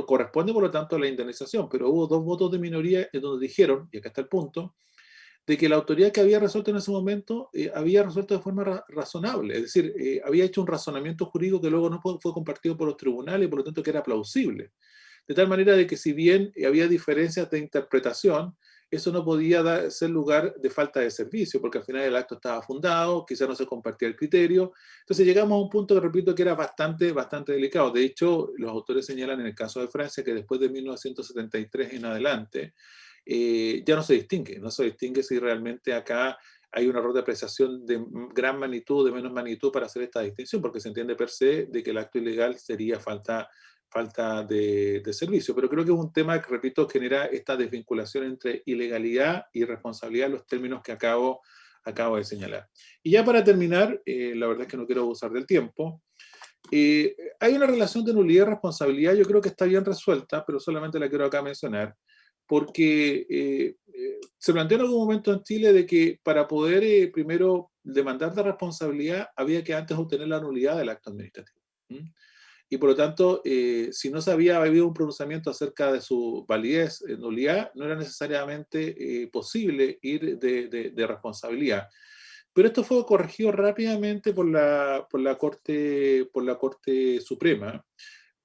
corresponde por lo tanto a la indemnización, pero hubo 2 votos de minoría en donde dijeron, y acá está el punto, de que la autoridad que había resuelto en ese momento había resuelto de forma razonable, es decir, había hecho un razonamiento jurídico que luego no fue compartido por los tribunales y por lo tanto que era plausible. De tal manera de que si bien había diferencias de interpretación, eso no podía ser lugar de falta de servicio, porque al final el acto estaba fundado, quizás no se compartía el criterio. Entonces llegamos a un punto que repito que era bastante delicado. De hecho, los autores señalan en el caso de Francia que después de 1973 en adelante, ya no se distingue si realmente acá hay un error de apreciación de gran magnitud, de menos magnitud para hacer esta distinción, porque se entiende per se de que el acto ilegal sería falta de servicio. Pero creo que es un tema que, repito, genera esta desvinculación entre ilegalidad y responsabilidad en los términos que acabo de señalar. Y ya para terminar, la verdad es que no quiero abusar del tiempo, hay una relación de nulidad y responsabilidad, yo creo que está bien resuelta, pero solamente la quiero acá mencionar, porque se planteó en algún momento en Chile de que para poder primero demandar de responsabilidad había que antes obtener la nulidad del acto administrativo. ¿Mm? Y por lo tanto, si no se había habido un pronunciamiento acerca de su validez, nulidad, no era necesariamente posible ir de responsabilidad. Pero esto fue corregido rápidamente por la Corte Suprema,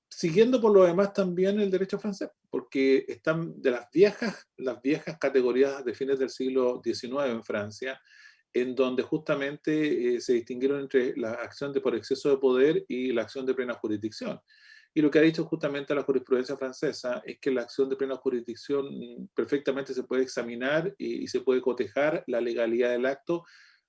siguiendo por lo demás también el derecho francés, porque están de las viejas categorías de fines del siglo XIX en Francia, en donde justamente se distinguieron entre la acción de por exceso de poder y la acción de plena jurisdicción. Y lo que ha dicho justamente la jurisprudencia francesa es que la acción de plena jurisdicción perfectamente se puede examinar y se puede cotejar la legalidad del acto,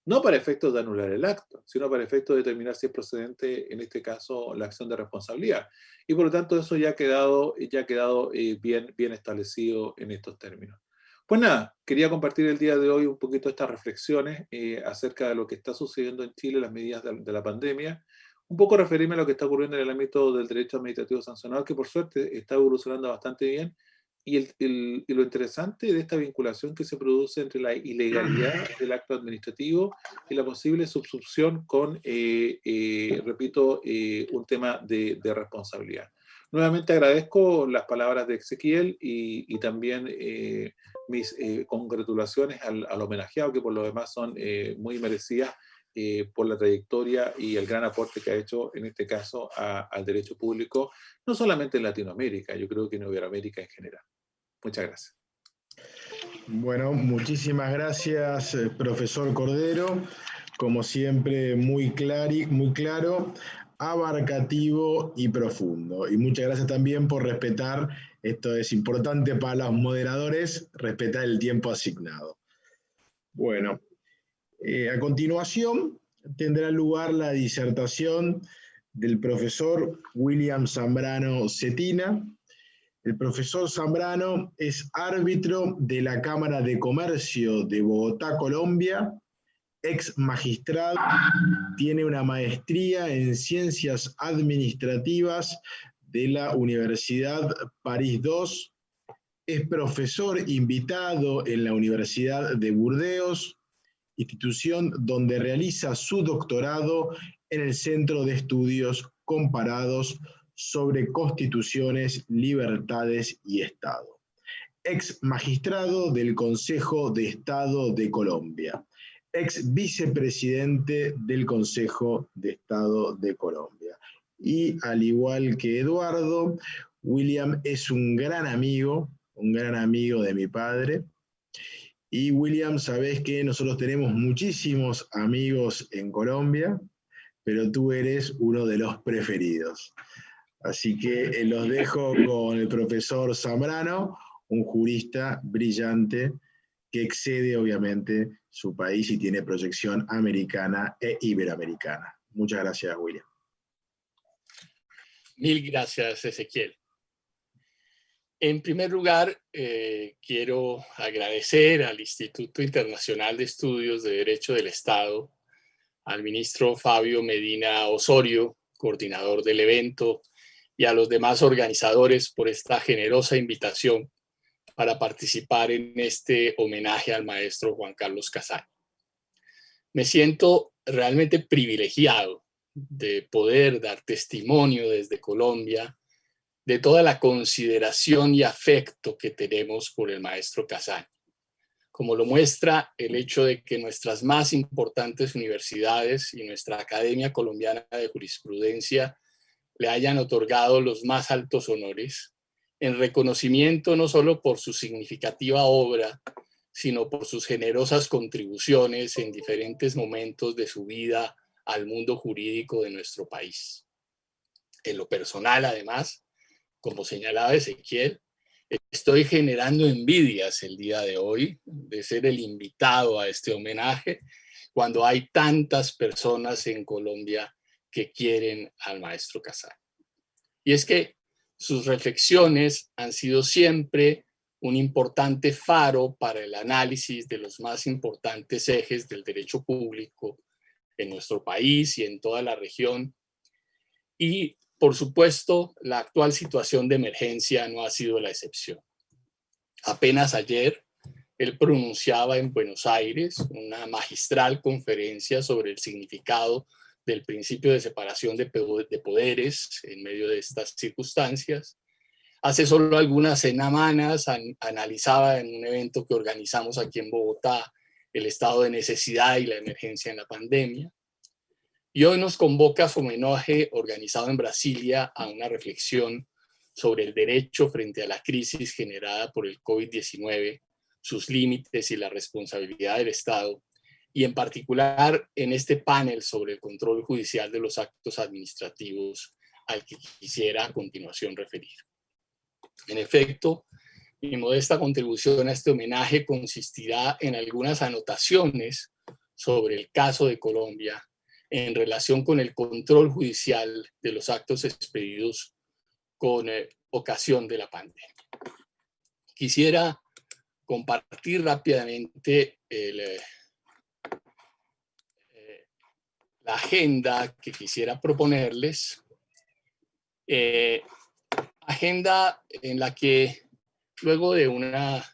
no para efectos de anular el acto, sino para efectos de determinar si es procedente, en este caso, la acción de responsabilidad. Y por lo tanto eso ya ha quedado bien establecido en estos términos. Pues nada, quería compartir el día de hoy un poquito estas reflexiones acerca de lo que está sucediendo en Chile, las medidas de la pandemia, un poco referirme a lo que está ocurriendo en el ámbito del derecho administrativo sancionador, que por suerte está evolucionando bastante bien, y lo interesante de esta vinculación que se produce entre la ilegalidad del acto administrativo y la posible subsunción con, repito, un tema de responsabilidad. Nuevamente agradezco las palabras de Ezequiel y también mis congratulaciones al homenajeado, que por lo demás son muy merecidas por la trayectoria y el gran aporte que ha hecho en este caso al derecho público, no solamente en Latinoamérica, yo creo que en Iberoamérica en general. Muchas gracias. Bueno, muchísimas gracias, profesor Cordero. Como siempre, muy claro, abarcativo y profundo. Y muchas gracias también por respetar, esto es importante para los moderadores, respetar el tiempo asignado. Bueno, a continuación tendrá lugar la disertación del profesor William Zambrano Cetina. El profesor Zambrano es árbitro de la Cámara de Comercio de Bogotá, Colombia, ex magistrado, tiene una maestría en Ciencias Administrativas de la Universidad París II, es profesor invitado en la Universidad de Burdeos, institución donde realiza su doctorado en el Centro de Estudios Comparados sobre Constituciones, Libertades y Estado. Ex magistrado del Consejo de Estado de Colombia. Ex vicepresidente del Consejo de Estado de Colombia. Y al igual que Eduardo, William es un gran amigo de mi padre. Y William, sabés que nosotros tenemos muchísimos amigos en Colombia, pero tú eres uno de los preferidos. Así que los dejo con el profesor Zambrano, un jurista brillante que excede obviamente su país y tiene proyección americana e iberoamericana. Muchas gracias, William. Mil gracias, Ezequiel. En primer lugar, quiero agradecer al Instituto Internacional de Estudios de Derecho del Estado, al ministro Fabio Medina Osorio, coordinador del evento, y a los demás organizadores por esta generosa invitación para participar en este homenaje al maestro Juan Carlos Casañ. Me siento realmente privilegiado de poder dar testimonio desde Colombia de toda la consideración y afecto que tenemos por el maestro Casañ, como lo muestra el hecho de que nuestras más importantes universidades y nuestra Academia Colombiana de Jurisprudencia le hayan otorgado los más altos honores, en reconocimiento no solo por su significativa obra, sino por sus generosas contribuciones en diferentes momentos de su vida al mundo jurídico de nuestro país. En lo personal, además, como señalaba Ezequiel, estoy generando envidias el día de hoy de ser el invitado a este homenaje cuando hay tantas personas en Colombia que quieren al maestro Casañ. Y es que sus reflexiones han sido siempre un importante faro para el análisis de los más importantes ejes del derecho público en nuestro país y en toda la región. Y, por supuesto, la actual situación de emergencia no ha sido la excepción. Apenas ayer, él pronunciaba en Buenos Aires una magistral conferencia sobre el significado del principio de separación de poderes en medio de estas circunstancias. Hace solo algunas semanas analizaba en un evento que organizamos aquí en Bogotá el estado de necesidad y la emergencia en la pandemia. Y hoy nos convoca a su homenaje organizado en Brasilia a una reflexión sobre el derecho frente a la crisis generada por el COVID-19, sus límites y la responsabilidad del Estado, y en particular en este panel sobre el control judicial de los actos administrativos al que quisiera a continuación referir. En efecto, mi modesta contribución a este homenaje consistirá en algunas anotaciones sobre el caso de Colombia en relación con el control judicial de los actos expedidos con ocasión de la pandemia. Quisiera compartir rápidamente la agenda que quisiera proponerles. Agenda en la que, luego de una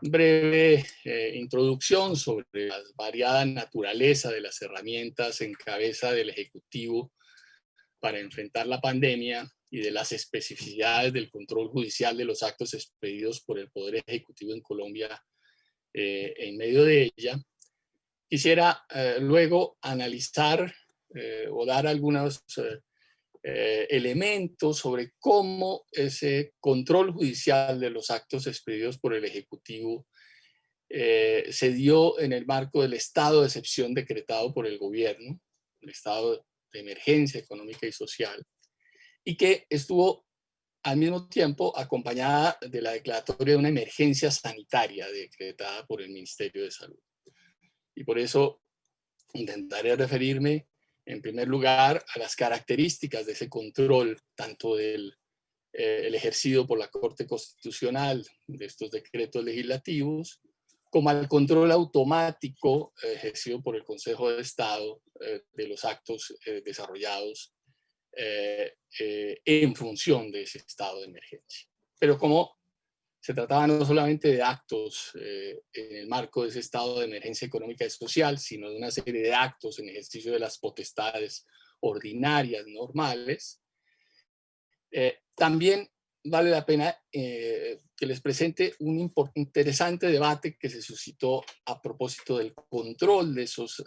breve introducción sobre la variada naturaleza de las herramientas en cabeza del Ejecutivo para enfrentar la pandemia y de las especificidades del control judicial de los actos expedidos por el Poder Ejecutivo en Colombia en medio de ella, quisiera luego analizar o dar algunos elementos sobre cómo ese control judicial de los actos expedidos por el Ejecutivo se dio en el marco del estado de excepción decretado por el gobierno, el estado de emergencia económica y social, y que estuvo al mismo tiempo acompañada de la declaratoria de una emergencia sanitaria decretada por el Ministerio de Salud. Y por eso intentaré referirme en primer lugar a las características de ese control, tanto del el ejercido por la Corte Constitucional de estos decretos legislativos, como al control automático ejercido por el Consejo de Estado de los actos desarrollados en función de ese estado de emergencia. Pero como se trataba no solamente de actos en el marco de ese estado de emergencia económica y social, sino de una serie de actos en ejercicio de las potestades ordinarias, normales, también vale la pena que les presente un interesante debate que se suscitó a propósito del control de esos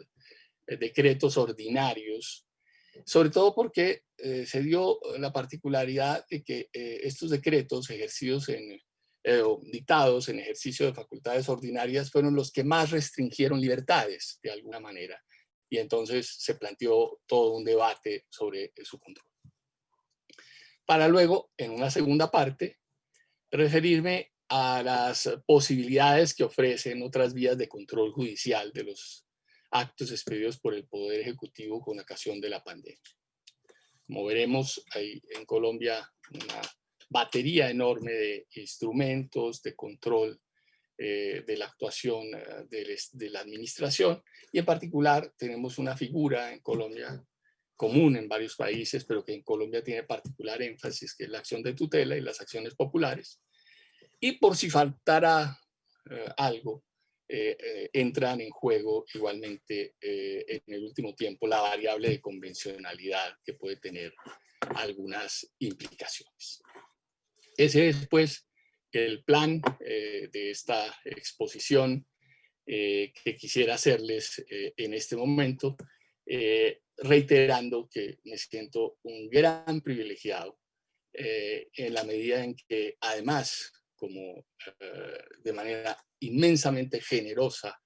decretos ordinarios, sobre todo porque se dio la particularidad de que estos decretos ejercidos o dictados en ejercicio de facultades ordinarias fueron los que más restringieron libertades de alguna manera, y entonces se planteó todo un debate sobre su control. Para luego, en una segunda parte, referirme a las posibilidades que ofrecen otras vías de control judicial de los actos expedidos por el Poder Ejecutivo con ocasión de la pandemia. Como veremos, hay en Colombia una batería enorme de instrumentos de control de la actuación de la administración, y en particular tenemos una figura en Colombia común en varios países, pero que en Colombia tiene particular énfasis, que es la acción de tutela y las acciones populares. Y por si faltara algo, entran en juego igualmente en el último tiempo la variable de convencionalidad, que puede tener algunas implicaciones. Ese es, pues, el plan de esta exposición que quisiera hacerles en este momento, reiterando que me siento un gran privilegiado en la medida en que, además, como de manera inmensamente generosa,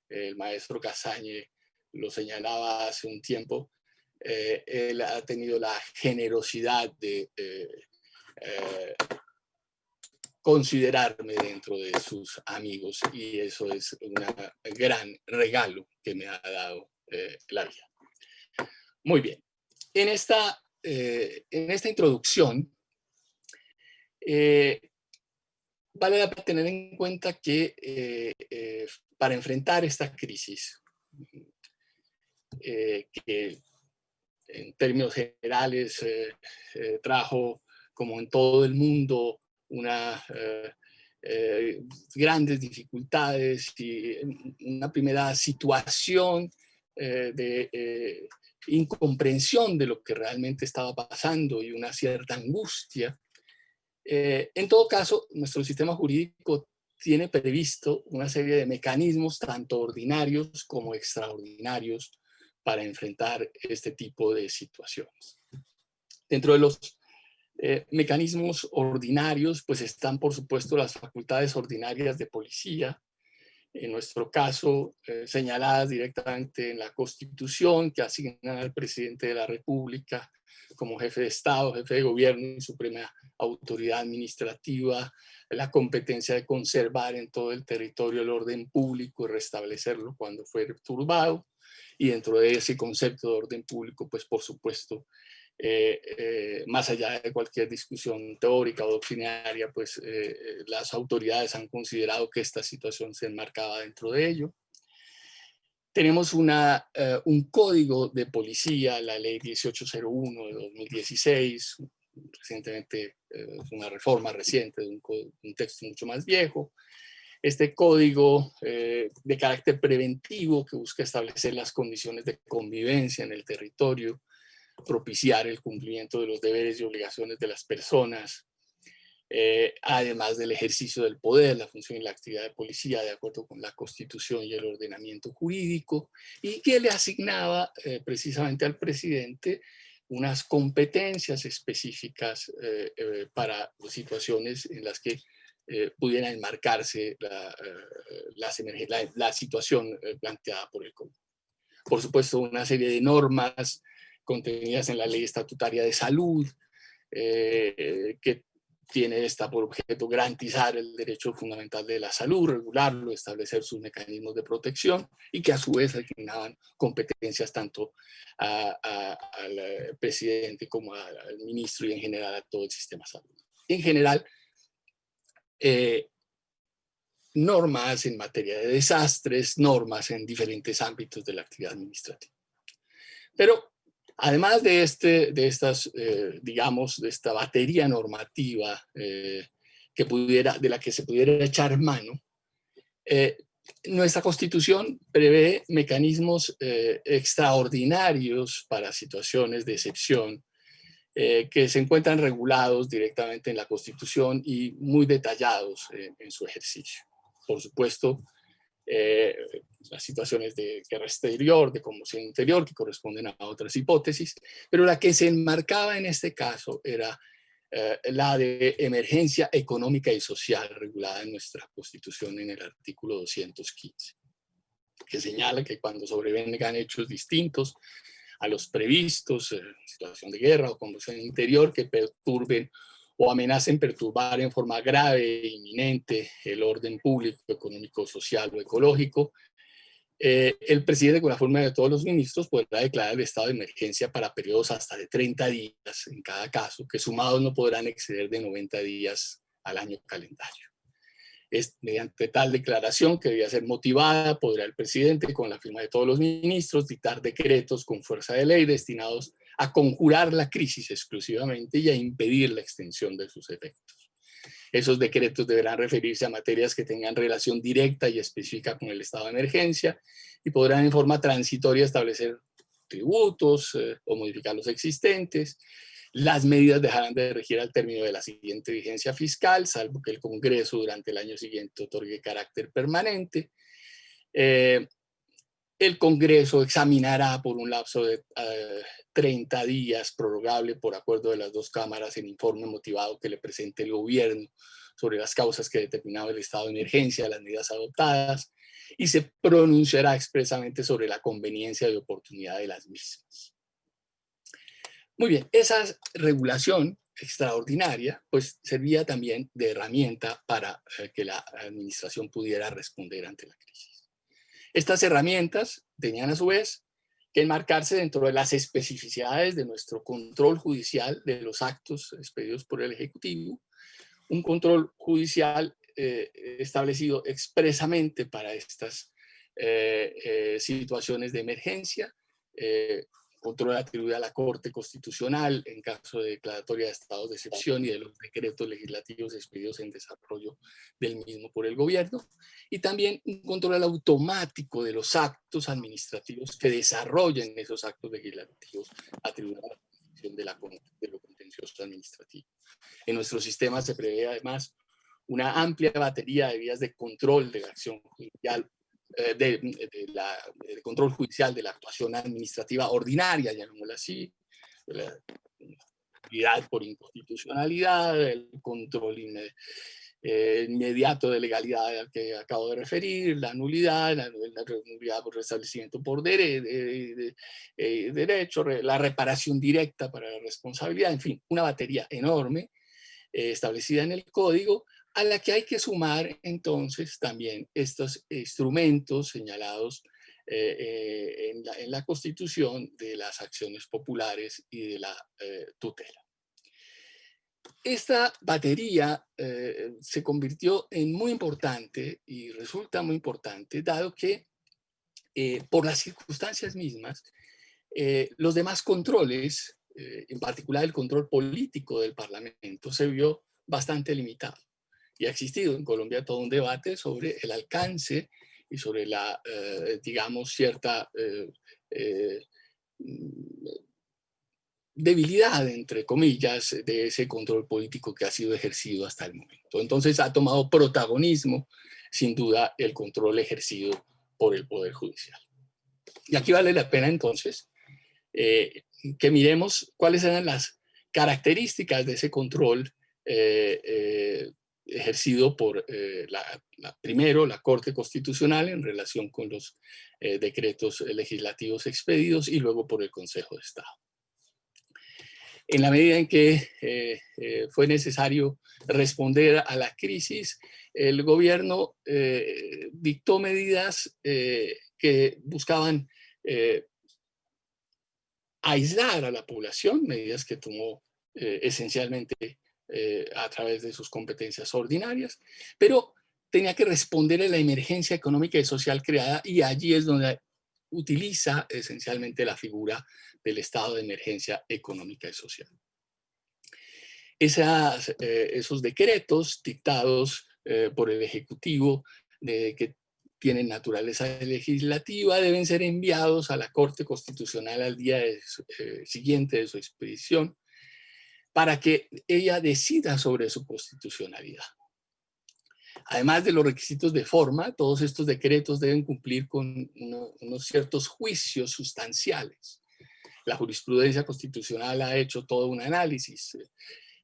el maestro Casañe lo señalaba hace un tiempo, él ha tenido la generosidad de considerarme dentro de sus amigos, y eso es un gran regalo que me ha dado la vida. Muy bien, en esta introducción vale la pena tener en cuenta que para enfrentar esta crisis, que en términos generales trajo, como en todo el mundo, grandes dificultades y una primera situación de incomprensión de lo que realmente estaba pasando y una cierta angustia. En todo caso, nuestro sistema jurídico tiene previsto una serie de mecanismos, tanto ordinarios como extraordinarios, para enfrentar este tipo de situaciones. Dentro de los mecanismos ordinarios, pues están, por supuesto, las facultades ordinarias de policía, en nuestro caso, señaladas directamente en la Constitución, que asignan al presidente de la República como jefe de Estado, jefe de gobierno y suprema autoridad administrativa, la competencia de conservar en todo el territorio el orden público y restablecerlo cuando fue perturbado. Y dentro de ese concepto de orden público, pues por supuesto, más allá de cualquier discusión teórica o doctrinaria, pues las autoridades han considerado que esta situación se enmarcaba dentro de ello. Tenemos un código de policía, la ley 1801 de 2016, recientemente una reforma reciente de un texto mucho más viejo. Este código de carácter preventivo, que busca establecer las condiciones de convivencia en el territorio, propiciar el cumplimiento de los deberes y obligaciones de las personas, además del ejercicio del poder, la función y la actividad de policía de acuerdo con la Constitución y el ordenamiento jurídico, y que le asignaba precisamente al presidente unas competencias específicas para situaciones en las que pudiera enmarcarse la situación planteada por el COVID. Por supuesto, una serie de normas contenidas en la Ley Estatutaria de Salud, que tiene esta por objeto garantizar el derecho fundamental de la salud, regularlo, establecer sus mecanismos de protección, y que a su vez asignaban competencias tanto al presidente como al ministro y en general a todo el sistema de salud. En general, normas en materia de desastres, normas en diferentes ámbitos de la actividad administrativa. Pero además de esta batería normativa de la que se pudiera echar mano, nuestra Constitución prevé mecanismos extraordinarios para situaciones de excepción que se encuentran regulados directamente en la Constitución y muy detallados en su ejercicio. Por supuesto, las situaciones de guerra exterior, de conmoción interior, que corresponden a otras hipótesis, pero la que se enmarcaba en este caso era la de emergencia económica y social, regulada en nuestra Constitución en el artículo 215, que señala que cuando sobrevengan hechos distintos a los previstos, situación de guerra o conmoción interior, que perturben o amenacen perturbar en forma grave e inminente el orden público, económico, social o ecológico, El presidente, con la firma de todos los ministros, podrá declarar el estado de emergencia para periodos hasta de 30 días en cada caso, que sumados no podrán exceder de 90 días al año calendario. Es mediante tal declaración, que debía ser motivada, podrá el presidente, con la firma de todos los ministros, dictar decretos con fuerza de ley destinados a conjurar la crisis exclusivamente y a impedir la extensión de sus efectos. Esos decretos deberán referirse a materias que tengan relación directa y específica con el estado de emergencia y podrán en forma transitoria establecer tributos o modificar los existentes. Las medidas dejarán de regir al término de la siguiente vigencia fiscal, salvo que el Congreso durante el año siguiente otorgue carácter permanente. El Congreso examinará por un lapso de 30 días, prorrogable por acuerdo de las dos cámaras, el informe motivado que le presente el gobierno sobre las causas que determinaba el estado de emergencia, las medidas adoptadas, y se pronunciará expresamente sobre la conveniencia y oportunidad de las mismas. Muy bien, esa regulación extraordinaria pues servía también de herramienta para que la administración pudiera responder ante la crisis. Estas herramientas tenían a su vez que enmarcarse dentro de las especificidades de nuestro control judicial de los actos expedidos por el Ejecutivo, un control judicial establecido expresamente para estas situaciones de emergencia, control atribuido a la Corte Constitucional en caso de declaratoria de estados de excepción y de los decretos legislativos expedidos en desarrollo del mismo por el gobierno, y también un control automático de los actos administrativos que desarrollen esos actos legislativos atribuidos a la Constitución de lo contencioso administrativo. En nuestro sistema se prevé además una amplia batería de vías de control de la acción judicial, de control judicial de la actuación administrativa ordinaria, llamémosla así, la nulidad por inconstitucionalidad, el control inmediato de legalidad al que acabo de referir, la nulidad por restablecimiento por derecho, la reparación directa para la responsabilidad, en fin, una batería enorme establecida en el código, a la que hay que sumar entonces también estos instrumentos señalados en la Constitución de las acciones populares y de la tutela. Esta batería se convirtió en muy importante y resulta muy importante, dado que por las circunstancias mismas, los demás controles, en particular el control político del Parlamento, se vio bastante limitado. Y ha existido en Colombia todo un debate sobre el alcance y sobre la, digamos, cierta debilidad, entre comillas, de ese control político que ha sido ejercido hasta el momento. Entonces ha tomado protagonismo, sin duda, el control ejercido por el Poder Judicial. Y aquí vale la pena entonces que miremos cuáles eran las características de ese control ejercido por primero la Corte Constitucional en relación con los decretos legislativos expedidos y luego por el Consejo de Estado. En la medida en que fue necesario responder a la crisis, el gobierno dictó medidas que buscaban aislar a la población, medidas que tomó esencialmente a través de sus competencias ordinarias, pero tenía que responder a la emergencia económica y social creada, y allí es donde utiliza esencialmente la figura del estado de emergencia económica y social. Esos decretos dictados por el Ejecutivo que tienen naturaleza legislativa deben ser enviados a la Corte Constitucional al día siguiente de su expedición para que ella decida sobre su constitucionalidad. Además de los requisitos de forma, todos estos decretos deben cumplir con unos ciertos juicios sustanciales. La jurisprudencia constitucional ha hecho todo un análisis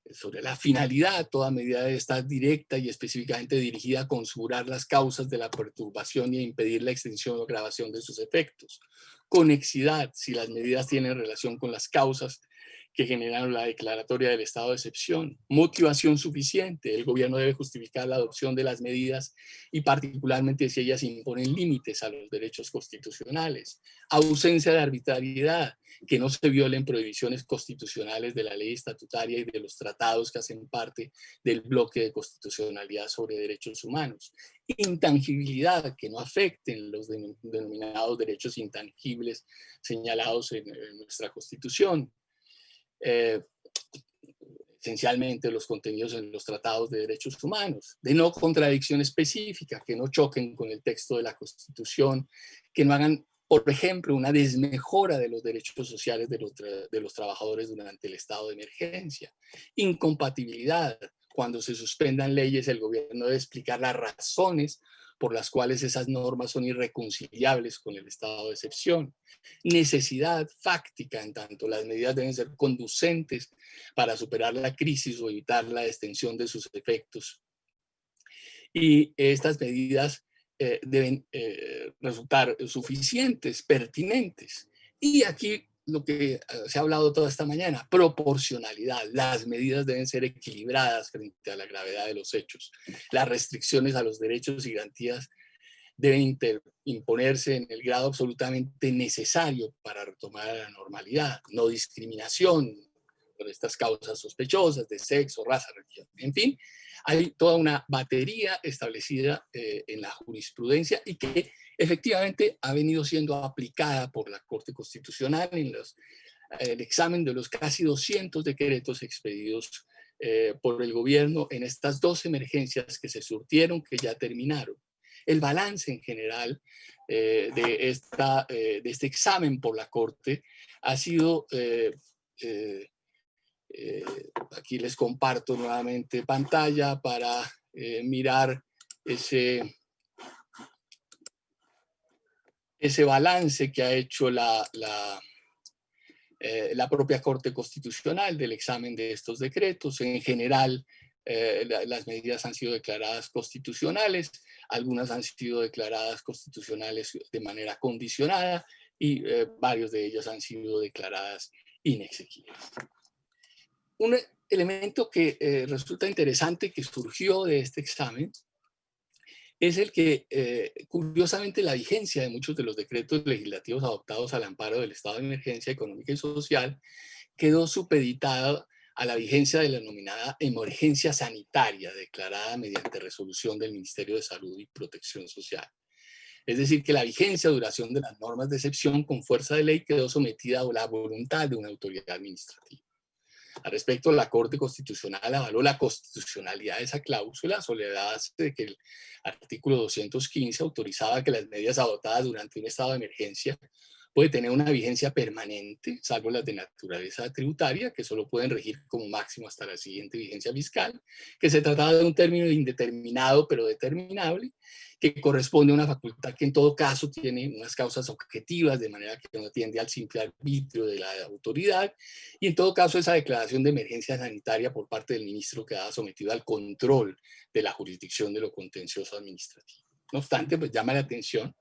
sobre la finalidad. Toda medida debe estar directa y específicamente dirigida a conjurar las causas de la perturbación y a impedir la extensión o agravación de sus efectos. Conexidad, si las medidas tienen relación con las causas que generaron la declaratoria del estado de excepción. Motivación suficiente. El gobierno debe justificar la adopción de las medidas y particularmente si ellas imponen límites a los derechos constitucionales. Ausencia de arbitrariedad. Que no se violen prohibiciones constitucionales de la ley estatutaria y de los tratados que hacen parte del bloque de constitucionalidad sobre derechos humanos. Intangibilidad, que no afecten los denominados derechos intangibles señalados en nuestra Constitución. Esencialmente los contenidos en los tratados de derechos humanos, de no contradicción específica, que no choquen con el texto de la Constitución, que no hagan, por ejemplo, una desmejora de los derechos sociales de los trabajadores durante el estado de emergencia. Incompatibilidad. Cuando se suspendan leyes, el gobierno debe explicar las razones por las cuales esas normas son irreconciliables con el estado de excepción. Necesidad fáctica, en tanto las medidas deben ser conducentes para superar la crisis o evitar la extensión de sus efectos. Y estas medidas deben resultar suficientes, pertinentes. Y aquí lo que se ha hablado toda esta mañana, proporcionalidad. Las medidas deben ser equilibradas frente a la gravedad de los hechos. Las restricciones a los derechos y garantías deben imponerse en el grado absolutamente necesario para retomar la normalidad. No discriminación por estas causas sospechosas de sexo, raza, religión. En fin, hay toda una batería establecida en la jurisprudencia y que efectivamente ha venido siendo aplicada por la Corte Constitucional en el examen de los casi 200 decretos expedidos por el gobierno en estas 2 emergencias que se surtieron, que ya terminaron. El balance en general de este examen por la Corte ha sido, aquí les comparto nuevamente pantalla para mirar ese balance que ha hecho la propia Corte Constitucional del examen de estos decretos. En general, las medidas han sido declaradas constitucionales, algunas han sido declaradas constitucionales de manera condicionada y varios de ellas han sido declaradas inexequibles. Un elemento que resulta interesante que surgió de este examen es el que, curiosamente, la vigencia de muchos de los decretos legislativos adoptados al amparo del estado de emergencia económica y social quedó supeditada a la vigencia de la denominada emergencia sanitaria declarada mediante resolución del Ministerio de Salud y Protección Social. Es decir, que la vigencia o duración de las normas de excepción con fuerza de ley quedó sometida a la voluntad de una autoridad administrativa. Al respecto, la Corte Constitucional avaló la constitucionalidad de esa cláusula sobre la base de que el artículo 215 autorizaba que las medidas adoptadas durante un estado de emergencia puede tener una vigencia permanente, salvo las de naturaleza tributaria, que solo pueden regir como máximo hasta la siguiente vigencia fiscal, que se trataba de un término indeterminado pero determinable, que corresponde a una facultad que en todo caso tiene unas causas objetivas, de manera que no tiende al simple arbitrio de la autoridad, y en todo caso esa declaración de emergencia sanitaria por parte del ministro quedaba sometido al control de la jurisdicción de lo contencioso administrativo. No obstante, pues llama la atención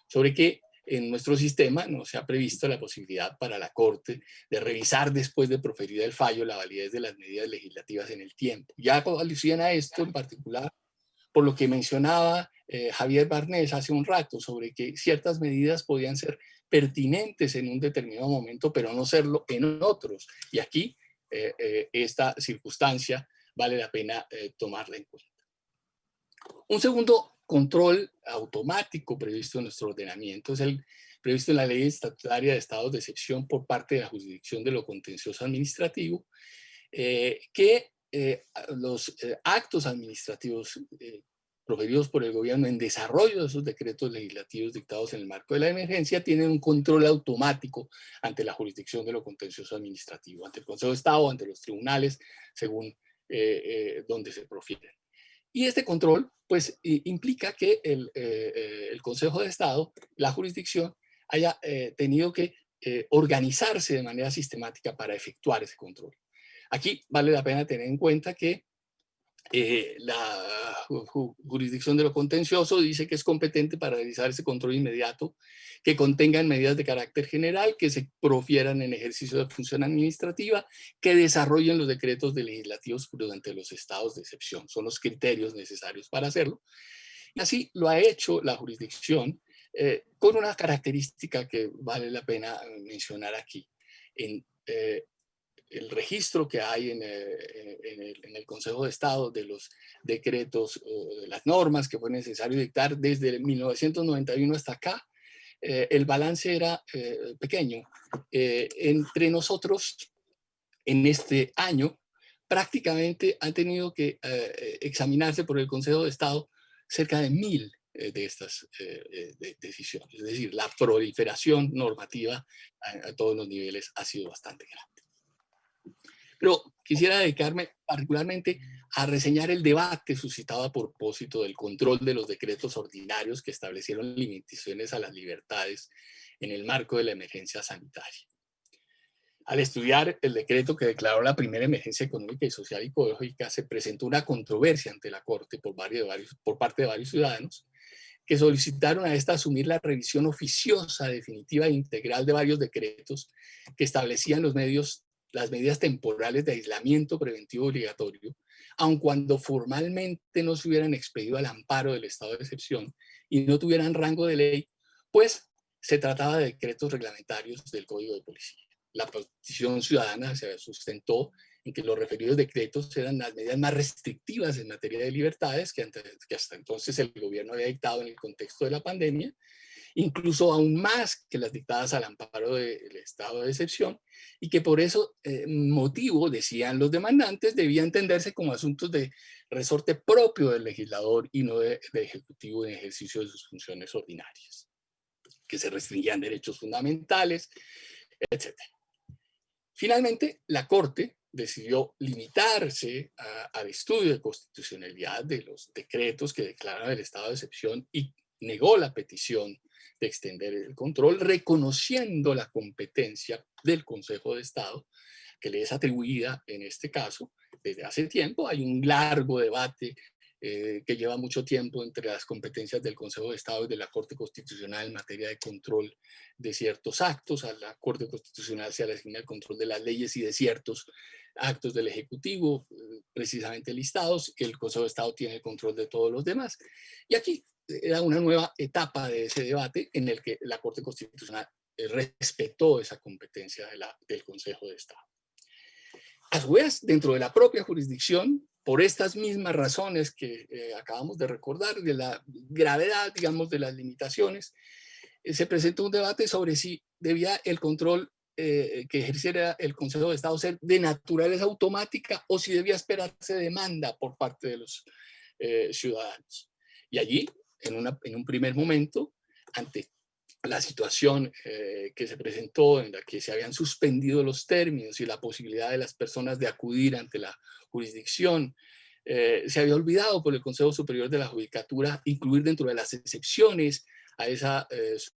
sobre que en nuestro sistema no se ha previsto la posibilidad para la Corte de revisar después de proferir el fallo la validez de las medidas legislativas en el tiempo. Ya aludían a esto en particular por lo que mencionaba Javier Barnés hace un rato sobre que ciertas medidas podían ser pertinentes en un determinado momento, pero no serlo en otros. Y aquí esta circunstancia vale la pena tomarla en cuenta. Un segundo control automático previsto en nuestro ordenamiento es el previsto en la Ley Estatutaria de Estados de Excepción por parte de la jurisdicción de lo contencioso administrativo, que los actos administrativos proferidos por el gobierno en desarrollo de esos decretos legislativos dictados en el marco de la emergencia tienen un control automático ante la jurisdicción de lo contencioso administrativo, ante el Consejo de Estado, ante los tribunales, según donde se profieren. Y este control, pues, implica que el Consejo de Estado, la jurisdicción, haya tenido que organizarse de manera sistemática para efectuar ese control. Aquí vale la pena tener en cuenta que La jurisdicción de lo contencioso dice que es competente para realizar ese control inmediato que contengan medidas de carácter general, que se profieran en ejercicio de función administrativa, que desarrollen los decretos legislativos durante los estados de excepción. Son los criterios necesarios para hacerlo. Y así lo ha hecho la jurisdicción con una característica que vale la pena mencionar aquí. En el registro que hay en el Consejo de Estado de los decretos, de las normas que fue necesario dictar desde 1991 hasta acá, el balance era pequeño. Entre nosotros, en este año, prácticamente han tenido que examinarse por el Consejo de Estado cerca de 1000 de estas decisiones. Es decir, la proliferación normativa a todos los niveles ha sido bastante grande. Pero quisiera dedicarme particularmente a reseñar el debate suscitado a propósito del control de los decretos ordinarios que establecieron limitaciones a las libertades en el marco de la emergencia sanitaria. Al estudiar el decreto que declaró la primera emergencia económica y social y ecológica, se presentó una controversia ante la Corte por parte de varios ciudadanos que solicitaron a esta asumir la revisión oficiosa, definitiva e integral de varios decretos que establecían las medidas temporales de aislamiento preventivo obligatorio, aun cuando formalmente no se hubieran expedido al amparo del estado de excepción y no tuvieran rango de ley, pues se trataba de decretos reglamentarios del Código de Policía. La petición ciudadana se sustentó en que los referidos decretos eran las medidas más restrictivas en materia de libertades que hasta entonces el gobierno había dictado en el contexto de la pandemia, incluso aún más que las dictadas al amparo del estado de excepción, y que por eso motivo, decían los demandantes, debía entenderse como asuntos de resorte propio del legislador y no de ejecutivo en ejercicio de sus funciones ordinarias, que se restringían derechos fundamentales, etc. Finalmente, la Corte decidió limitarse al estudio de constitucionalidad de los decretos que declaran el estado de excepción y negó la petición de extender el control, reconociendo la competencia del Consejo de Estado que le es atribuida en este caso desde hace tiempo. Hay un largo debate que lleva mucho tiempo entre las competencias del Consejo de Estado y de la Corte Constitucional en materia de control de ciertos actos. A la Corte Constitucional se le asigna el control de las leyes y de ciertos actos del Ejecutivo, precisamente listados, y el Consejo de Estado tiene el control de todos los demás. Y aquí era una nueva etapa de ese debate en el que la Corte Constitucional respetó esa competencia del Consejo de Estado. A su vez, dentro de la propia jurisdicción, por estas mismas razones que acabamos de recordar, de la gravedad, digamos, de las limitaciones, se presentó un debate sobre si debía el control que ejerciera el Consejo de Estado ser de naturaleza automática o si debía esperarse demanda por parte de los ciudadanos. Y allí, en un primer momento, ante la situación que se presentó en la que se habían suspendido los términos y la posibilidad de las personas de acudir ante la jurisdicción, se había olvidado por el Consejo Superior de la Judicatura incluir dentro de las excepciones a esa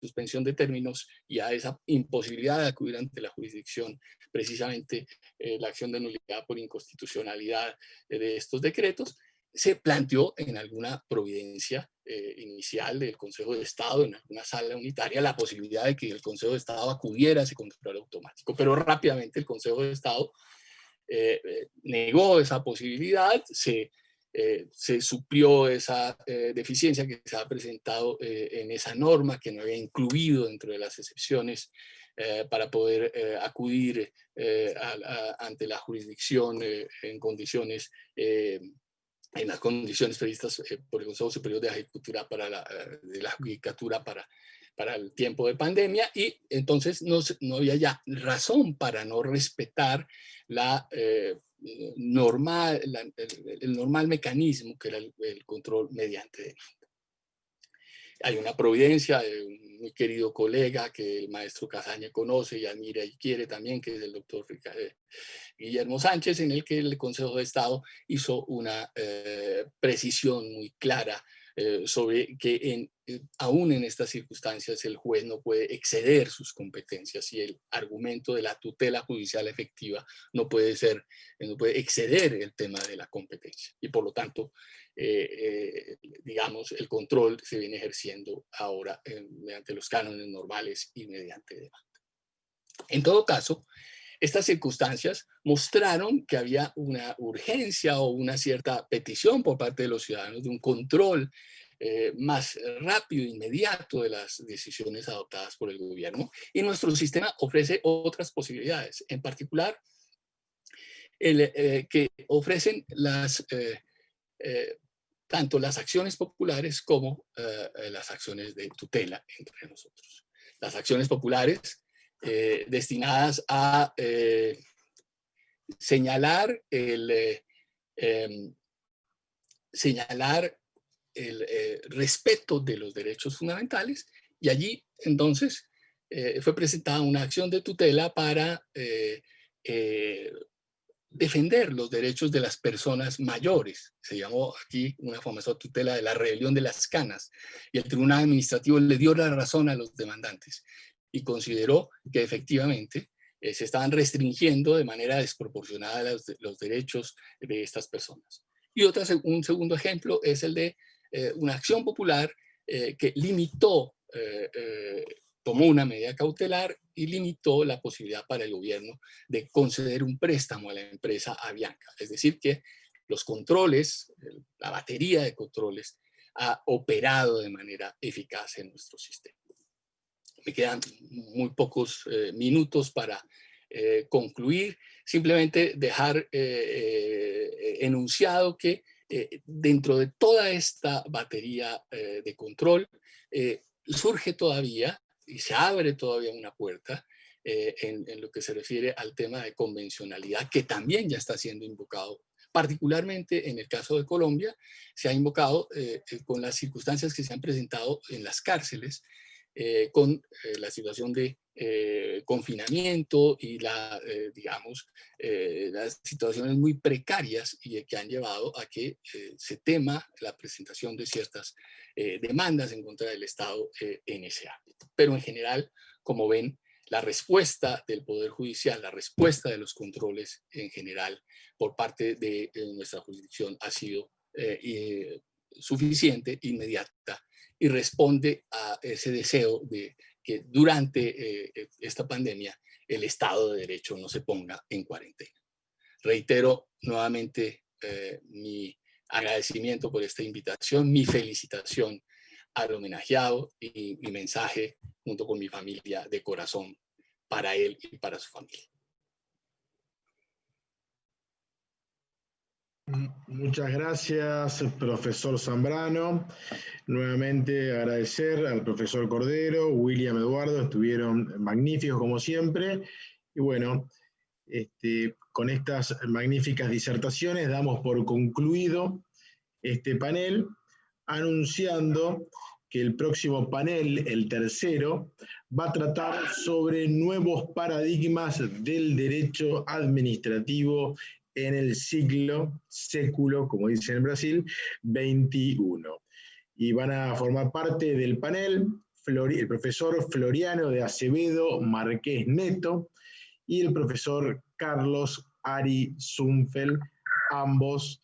suspensión de términos y a esa imposibilidad de acudir ante la jurisdicción, precisamente la acción de nulidad por inconstitucionalidad de estos decretos. Se planteó en alguna providencia inicial del Consejo de Estado, en alguna sala unitaria, la posibilidad de que el Consejo de Estado acudiera a ese control automático, pero rápidamente el Consejo de Estado negó esa posibilidad, se suplió esa deficiencia que se ha presentado en esa norma que no había incluido dentro de las excepciones para poder acudir ante la jurisdicción en condiciones en las condiciones previstas por el Consejo Superior de la Judicatura de la Judicatura para el tiempo de pandemia, y entonces no había ya razón para no respetar el normal mecanismo que era el control mediante demanda. Hay una providencia de un muy querido colega que el maestro Casaña conoce y admira y quiere también, que es el doctor Guillermo Sánchez, en el que el Consejo de Estado hizo una precisión muy clara sobre que aún en estas circunstancias el juez no puede exceder sus competencias y el argumento de la tutela judicial efectiva no puede exceder el tema de la competencia. Y por lo tanto, digamos, el control se viene ejerciendo ahora mediante los cánones normales y mediante demanda. En todo caso, estas circunstancias mostraron que había una urgencia o una cierta petición por parte de los ciudadanos de un control más rápido e inmediato de las decisiones adoptadas por el gobierno. Y nuestro sistema ofrece otras posibilidades, en particular que ofrecen tanto las acciones populares como las acciones de tutela entre nosotros. Las acciones populares destinadas a señalar el respeto de los derechos fundamentales, y allí entonces fue presentada una acción de tutela para defender los derechos de las personas mayores. Se llamó aquí una famosa tutela de la rebelión de las canas, y el Tribunal Administrativo le dio la razón a los demandantes y consideró que efectivamente se estaban restringiendo de manera desproporcionada los derechos de estas personas. Y un segundo ejemplo es el de una acción popular que limitó, tomó una medida cautelar y limitó la posibilidad para el gobierno de conceder un préstamo a la empresa Avianca. Es decir, que los controles, la batería de controles, ha operado de manera eficaz en nuestro sistema. Me quedan muy pocos minutos para concluir. Simplemente dejar enunciado que dentro de toda esta batería de control surge todavía y se abre todavía una puerta en lo que se refiere al tema de convencionalidad, que también ya está siendo invocado. Particularmente en el caso de Colombia, se ha invocado con las circunstancias que se han presentado en las cárceles, con la situación de confinamiento y digamos, las situaciones muy precarias y que han llevado a que se tema la presentación de ciertas demandas en contra del Estado en ese ámbito. Pero en general, como ven, la respuesta del Poder Judicial, la respuesta de los controles en general por parte de nuestra jurisdicción ha sido suficiente, inmediata, y responde a ese deseo de que durante esta pandemia el Estado de Derecho no se ponga en cuarentena. Reitero nuevamente mi agradecimiento por esta invitación, mi felicitación al homenajeado y mi mensaje junto con mi familia de corazón para él y para su familia. Muchas gracias, profesor Zambrano. Nuevamente agradecer al profesor Cordero, William, Eduardo, estuvieron magníficos como siempre. Y bueno, con estas magníficas disertaciones damos por concluido este panel, anunciando que el próximo panel, el tercero, va a tratar sobre nuevos paradigmas del derecho administrativo en el século, como dicen en Brasil, 21. Y van a formar parte del panel el profesor Floriano de Acevedo Marqués Neto y el profesor Carlos Ari Zumfeld, ambos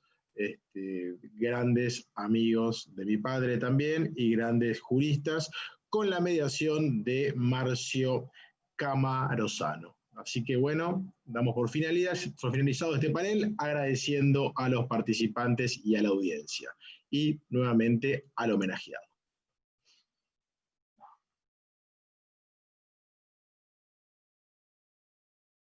grandes amigos de mi padre también y grandes juristas, con la mediación de Marcio Camarosano. Así que bueno, damos por finalizado este panel, agradeciendo a los participantes y a la audiencia. Y nuevamente al homenajeado.